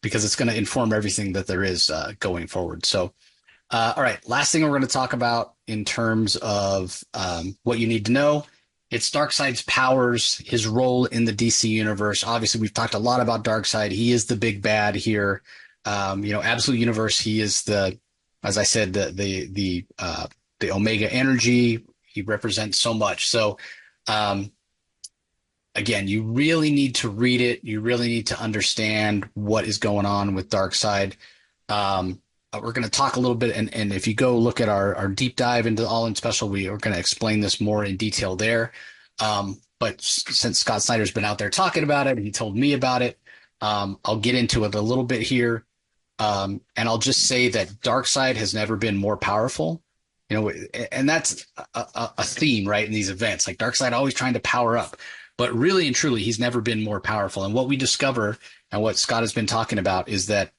because it's going to inform everything that there is going forward. So, all right, last thing we're going to talk about in terms of what you need to know. It's Darkseid's powers, his role in the DC universe. Obviously, we've talked a lot about Darkseid. He is the big bad here. Absolute Universe. He is as I said, the Omega energy. He represents so much. So, again, you really need to read it. You really need to understand what is going on with Darkseid. We're going to talk a little bit, and if you go look at our deep dive into the All-In Special, we are going to explain this more in detail there. But since Scott Snyder's been out there talking about it, and he told me about it, I'll get into it a little bit here. And I'll just say that Darkseid has never been more powerful. You know, and that's a theme, right, in these events. Like Darkseid always trying to power up, but really and truly, he's never been more powerful. And what we discover, and what Scott has been talking about, is that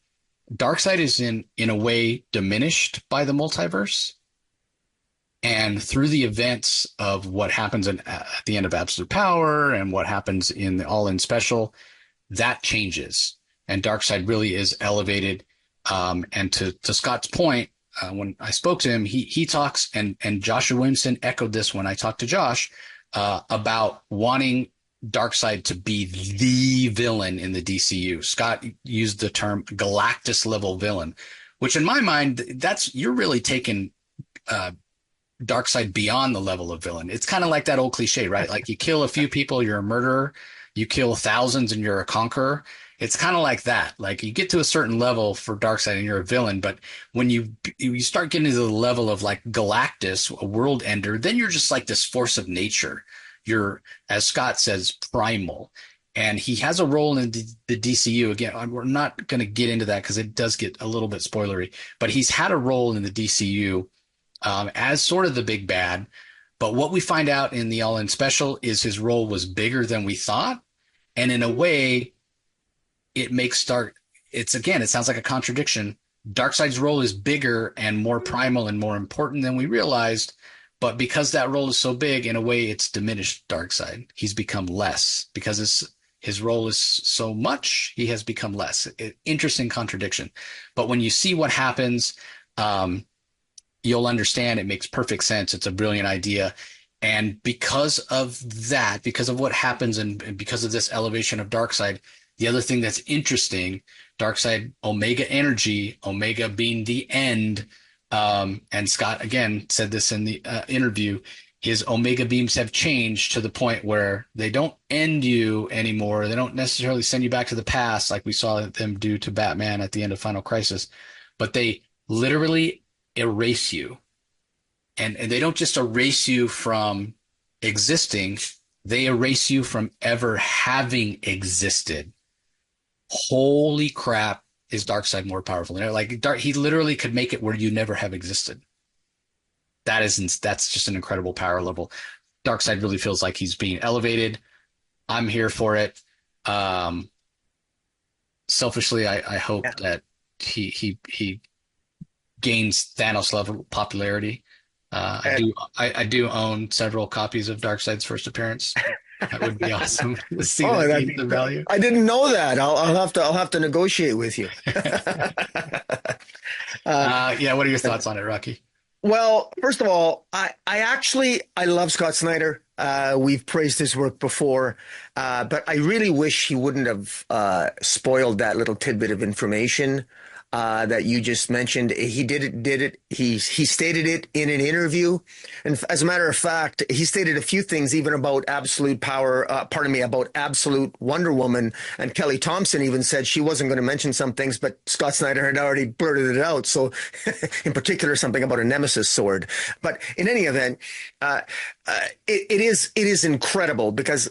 Darkseid is in a way diminished by the multiverse, and through the events of what happens at the end of Absolute Power and what happens in the All In Special, that changes, and Darkseid really is elevated. And to Scott's point, when I spoke to him, he talks, and Joshua Williamson echoed this when I talked to Josh about wanting Darkseid to be the villain in the DCU. Scott used the term Galactus level villain, which in my mind, that's you're really taking Darkseid beyond the level of villain. It's kind of like that old cliche, right? Like you kill a few people, you're a murderer. You kill thousands and you're a conqueror. It's kind of like that. Like you get to a certain level for Darkseid and you're a villain, but when you start getting to the level of like Galactus, a world ender, then you're just like this force of nature. You're, as Scott says, primal. And he has a role in the DCU. Again, we're not going to get into that because it does get a little bit spoilery, but he's had a role in the DCU as sort of the big bad. But what we find out in the All In Special is his role was bigger than we thought. And in a way, it makes it sounds like a contradiction. Darkseid's role is bigger and more primal and more important than we realized. But because that role is so big, in a way, it's diminished Darkseid. He's become less because his role is so much, he has become less. Interesting contradiction. But when you see what happens, you'll understand it makes perfect sense. It's a brilliant idea. And because of that, because of what happens and because of this elevation of Darkseid, the other thing that's interesting, Darkseid, Omega energy, Omega being the end, and Scott, again, said this in the interview, his Omega beams have changed to the point where they don't end you anymore. They don't necessarily send you back to the past like we saw them do to Batman at the end of Final Crisis, but they literally erase you. And they don't just erase you from existing, they erase you from ever having existed. Holy crap, is Darkseid more powerful? Like he literally could make it where you never have existed. That's just an incredible power level. Darkseid really feels like he's being elevated. I'm here for it. Selfishly, I hope that he gains Thanos level popularity. I do own several copies of Darkseid's first appearance. That would be awesome to see the value. I didn't know that. I'll have to negotiate with you. Yeah. What are your thoughts on it, Rocky? Well, first of all, I love Scott Snyder. We've praised his work before, but I really wish he wouldn't have spoiled that little tidbit of information that you just mentioned. He did it. He stated it in an interview. And as a matter of fact, he stated a few things even about absolute power, about absolute Wonder Woman. And Kelly Thompson even said she wasn't going to mention some things, but Scott Snyder had already blurted it out. So in particular, something about a Nemesis sword. But in any event, it is incredible because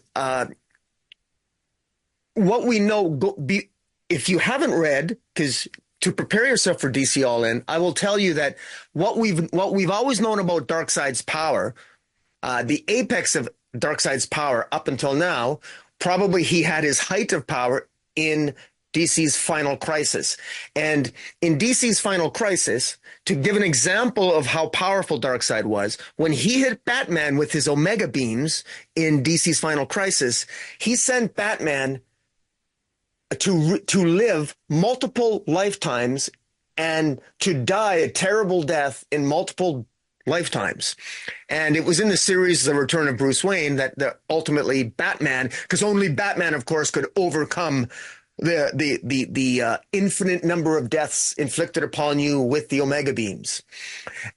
what we know, if you haven't read, because to prepare yourself for DC All In, I will tell you that what we've always known about Darkseid's power, the apex of Darkseid's power up until now, probably he had his height of power in DC's Final Crisis. And in DC's Final Crisis, to give an example of how powerful Darkseid was, when he hit Batman with his Omega beams in DC's Final Crisis, he sent Batman to live multiple lifetimes and to die a terrible death in multiple lifetimes. And it was in the series The Return of Bruce Wayne that ultimately Batman, because only Batman, of course, could overcome the infinite number of deaths inflicted upon you with the Omega beams.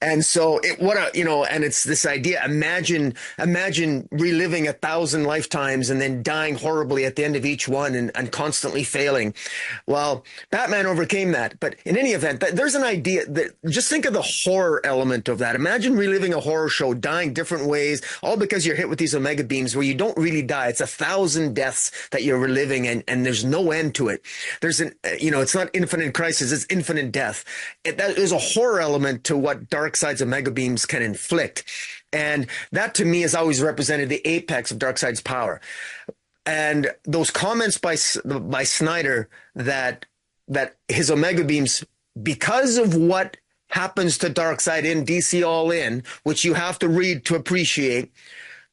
And so and it's this idea, imagine reliving 1,000 lifetimes and then dying horribly at the end of each one and constantly failing. Well, Batman overcame that. But in any event, there's an idea that just think of the horror element of that. Imagine reliving a horror show, dying different ways, all because you're hit with these Omega beams where you don't really die. It's 1,000 deaths that you're reliving and there's no end to it. There's it's not infinite crisis, it's infinite death. There's a horror element to what Darkseid's Omega Beams can inflict. And that to me has always represented the apex of Darkseid's power. And those comments by Snyder that his Omega Beams, because of what happens to Darkseid in DC All In, which you have to read to appreciate,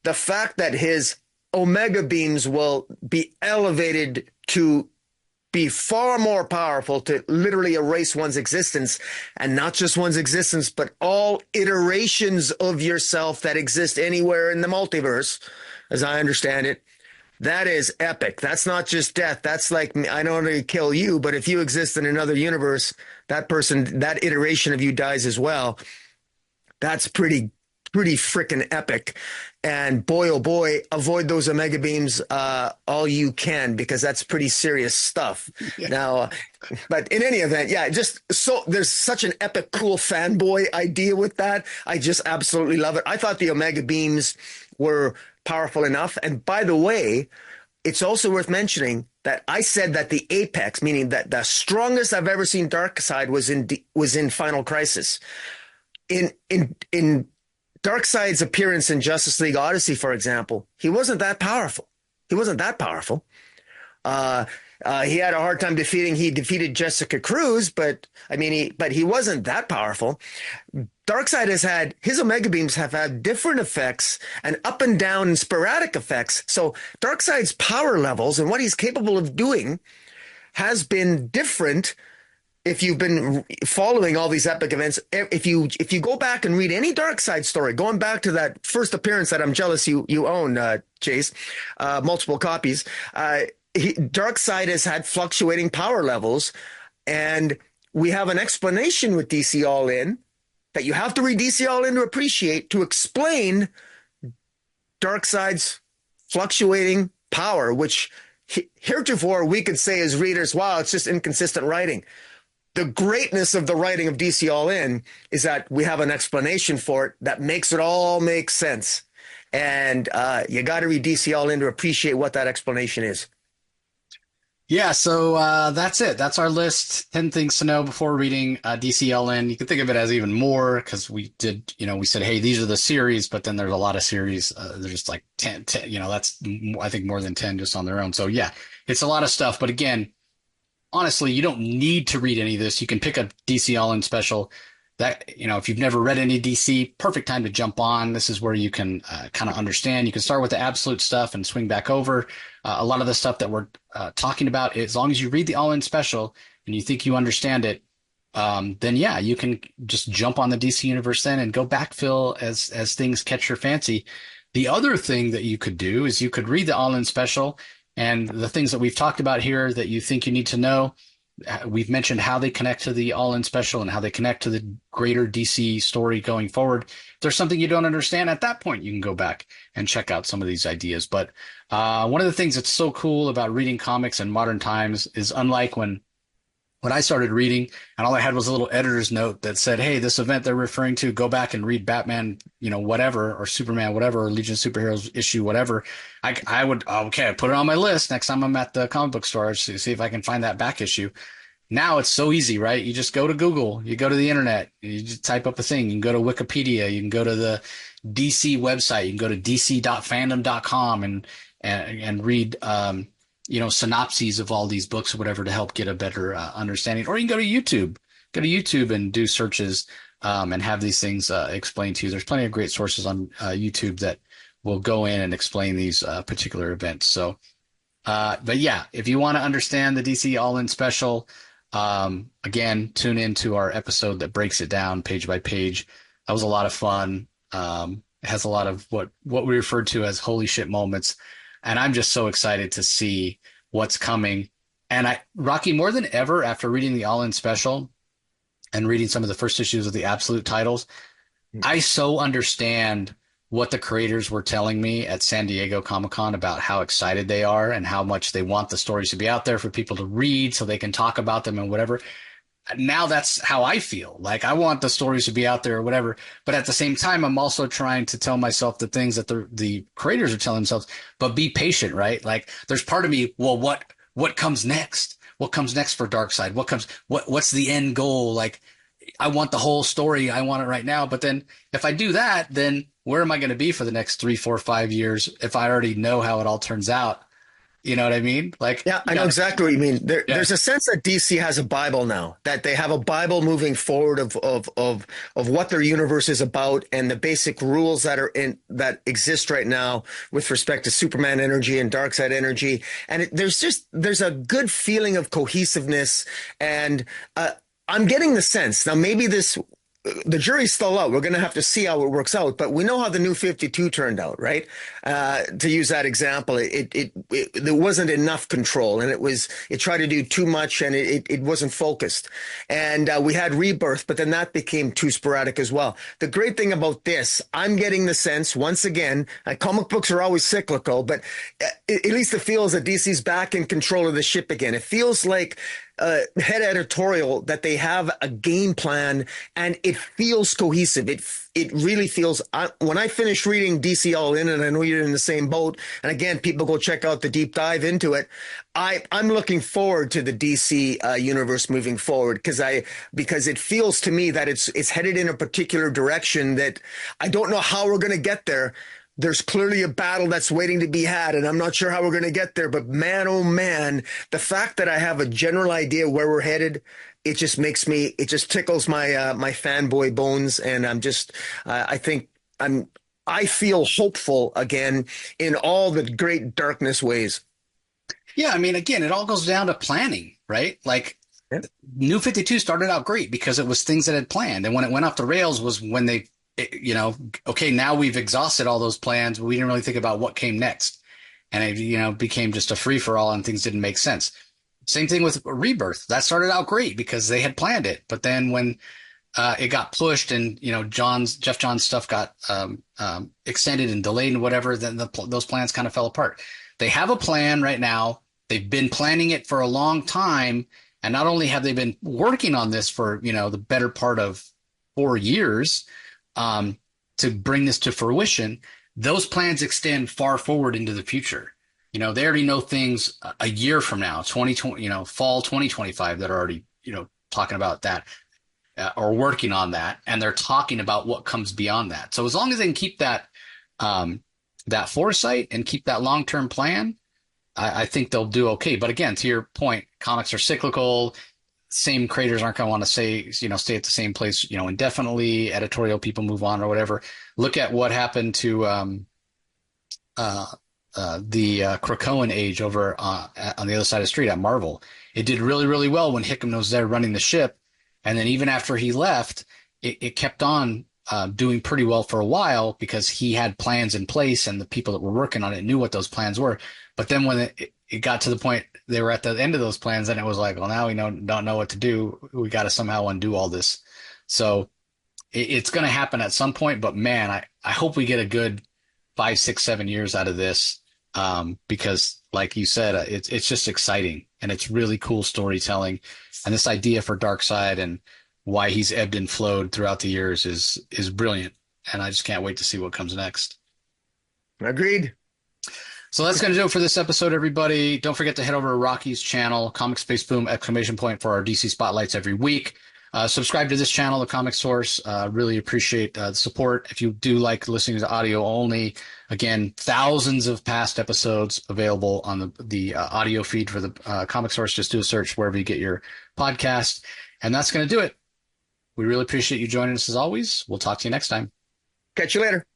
the fact that his Omega Beams will be elevated to be far more powerful, to literally erase one's existence, and not just one's existence, but all iterations of yourself that exist anywhere in the multiverse, as I understand it. That is epic. That's not just death. That's like, I don't want to kill you, but if you exist in another universe, that person, that iteration of you dies as well. That's pretty freaking epic. And boy, oh boy, avoid those Omega Beams all you can, because that's pretty serious stuff. Yeah. Now, but in any event, yeah, just so there's such an epic, cool fanboy idea with that. I just absolutely love it. I thought the Omega Beams were powerful enough. And by the way, it's also worth mentioning that I said that the apex, meaning that the strongest I've ever seen Darkseid was in Final Crisis. In Darkseid's appearance in Justice League Odyssey, for example, he wasn't that powerful. He wasn't that powerful. He had a hard time he defeated Jessica Cruz, but he wasn't that powerful. Darkseid his Omega Beams have had different effects and up and down and sporadic effects. So Darkseid's power levels and what he's capable of doing has been different. If you've been following all these epic events, if you go back and read any Darkseid story, going back to that first appearance that I'm jealous you own, Jace, multiple copies, Darkseid has had fluctuating power levels, and we have an explanation with DC All In that you have to read DC All In to appreciate, to explain Darkseid's fluctuating power, which heretofore we could say as readers, wow, it's just inconsistent writing. The greatness of the writing of DC All In is that we have an explanation for it that makes it all make sense. And you got to read DC All In to appreciate what that explanation is. Yeah, so that's it. That's our list. 10 things to know before reading DC All In. You can think of it as even more, because we did, we said, hey, these are the series, but then there's a lot of series. There's just like 10, that's, I think, more than 10 just on their own. So yeah, it's a lot of stuff. But again, honestly, you don't need to read any of this. You can pick a DC All In special. That, if you've never read any DC, perfect time to jump on. This is where you can kind of understand. You can start with the absolute stuff and swing back over. A lot of the stuff that we're talking about, as long as you read the All In special and you think you understand it, then yeah, you can just jump on the DC universe then and go backfill as things catch your fancy. The other thing that you could do is you could read the All In special, and the things that we've talked about here that you think you need to know. We've mentioned how they connect to the All In special and how they connect to the greater DC story going forward. If there's something you don't understand at that point, you can go back and check out some of these ideas. But one of the things that's so cool about reading comics in modern times is, unlike when I started reading and all I had was a little editor's note that said, hey, this event they're referring to, go back and read Batman, whatever, or Superman, whatever, or Legion of Superheroes issue, whatever. I would put it on my list next time I'm at the comic book store to see if I can find that back issue. Now it's so easy, right? You just go to Google, you go to the internet, you just type up a thing. You can go to Wikipedia, you can go to the DC website, you can go to dc.fandom.com and read, synopses of all these books or whatever to help get a better understanding. Or you can go to YouTube and do searches and have these things explained to you. There's plenty of great sources on YouTube that will go in and explain these particular events. So, but yeah, if you want to understand the DC All In special, again, tune into our episode that breaks it down page by page. That was a lot of fun. It has a lot of what we referred to as holy shit moments. And I'm just so excited to see what's coming. And Rocky, more than ever, after reading the All In special and reading some of the first issues of the Absolute titles, I so understand what the creators were telling me at San Diego Comic-Con about how excited they are and how much they want the stories to be out there for people to read so they can talk about them and whatever. Now that's how I feel. Like, I want the stories to be out there or whatever, but at the same time, I'm also trying to tell myself the things that the creators are telling themselves, but be patient, right? Like, there's part of me, well, what what comes next? What comes next for Darkseid? What's the end goal? Like, I want the whole story. I want it right now. But then if I do that, then where am I going to be for the next 3, 4, 5 years if I already know how it all turns out? You know what I mean? Like, Yeah, you I know gotta, exactly what you mean. yeah. There's a sense that DC has a Bible now, that they have a Bible moving forward of what their universe is about and the basic rules that exist right now with respect to Superman energy and Darkseid energy. And there's a good feeling of cohesiveness, and I'm getting the sense now. Maybe the jury's still out. We're going to have to see how it works out, but we know how the new 52 turned out, right? To use that example, there wasn't enough control, and it tried to do too much, and it wasn't focused. And we had Rebirth, but then that became too sporadic as well. The great thing about this, I'm getting the sense, once again, comic books are always cyclical, but at least it feels that DC's back in control of the ship again. It feels like head editorial that they have a game plan and it feels cohesive. It really feels. When I finished reading DC All In, and I know you're in the same boat, and again, people go check out the deep dive into it. I'm looking forward to the DC universe moving forward because it feels to me that it's headed in a particular direction that I don't know how we're going to get there. There's clearly a battle that's waiting to be had, and I'm not sure how we're going to get there. But man, oh man, the fact that I have a general idea where we're headed, it just tickles my fanboy bones, and I feel hopeful again in all the great darkness ways. Yeah. I mean, again, it all goes down to planning, right? Like, Yeah. New 52 started out great because it was things that had planned. And when it went off the rails was when okay, now we've exhausted all those plans, but we didn't really think about what came next. And it became just a free for all and things didn't make sense. Same thing with Rebirth. That started out great because they had planned it. But then when it got pushed and, Jeff Johns stuff got extended and delayed and whatever, then those plans kind of fell apart. They have a plan right now. They've been planning it for a long time. And not only have they been working on this for, the better part of 4 years, to bring this to fruition, those plans extend far forward into the future. They already know things a year from now, 2020, fall 2025, that are already, talking about that or working on that. And they're talking about what comes beyond that. So as long as they can keep that foresight and keep that long-term plan, I think they'll do okay. But again, to your point, comics are cyclical. Same creators aren't going to want to stay at the same place, indefinitely. Editorial people move on or whatever. Look at what happened to the Krakoan age over on the other side of the street at Marvel. It did really, really well when Hickman was there running the ship. And then even after he left, it kept on doing pretty well for a while because he had plans in place and the people that were working on it knew what those plans were. But then when it got to the point they were at the end of those plans, then it was like, well, now we don't know what to do. We got to somehow undo all this. So it's going to happen at some point. But man, I hope we get a good 5, 6, 7 years out of this, because like you said, it's just exciting and it's really cool storytelling. And this idea for Darkseid and why he's ebbed and flowed throughout the years is brilliant. And I just can't wait to see what comes next. Agreed. So that's going to do it for this episode, everybody. Don't forget to head over to Rocky's channel, Comic Space Boom, ! For our DC spotlights every week. Subscribe to this channel, The Comic Source. Really appreciate the support. If you do like listening to audio only, again, thousands of past episodes available on the audio feed for the Comic Source. Just do a search wherever you get your podcast. And that's going to do it. We really appreciate you joining us as always. We'll talk to you next time. Catch you later.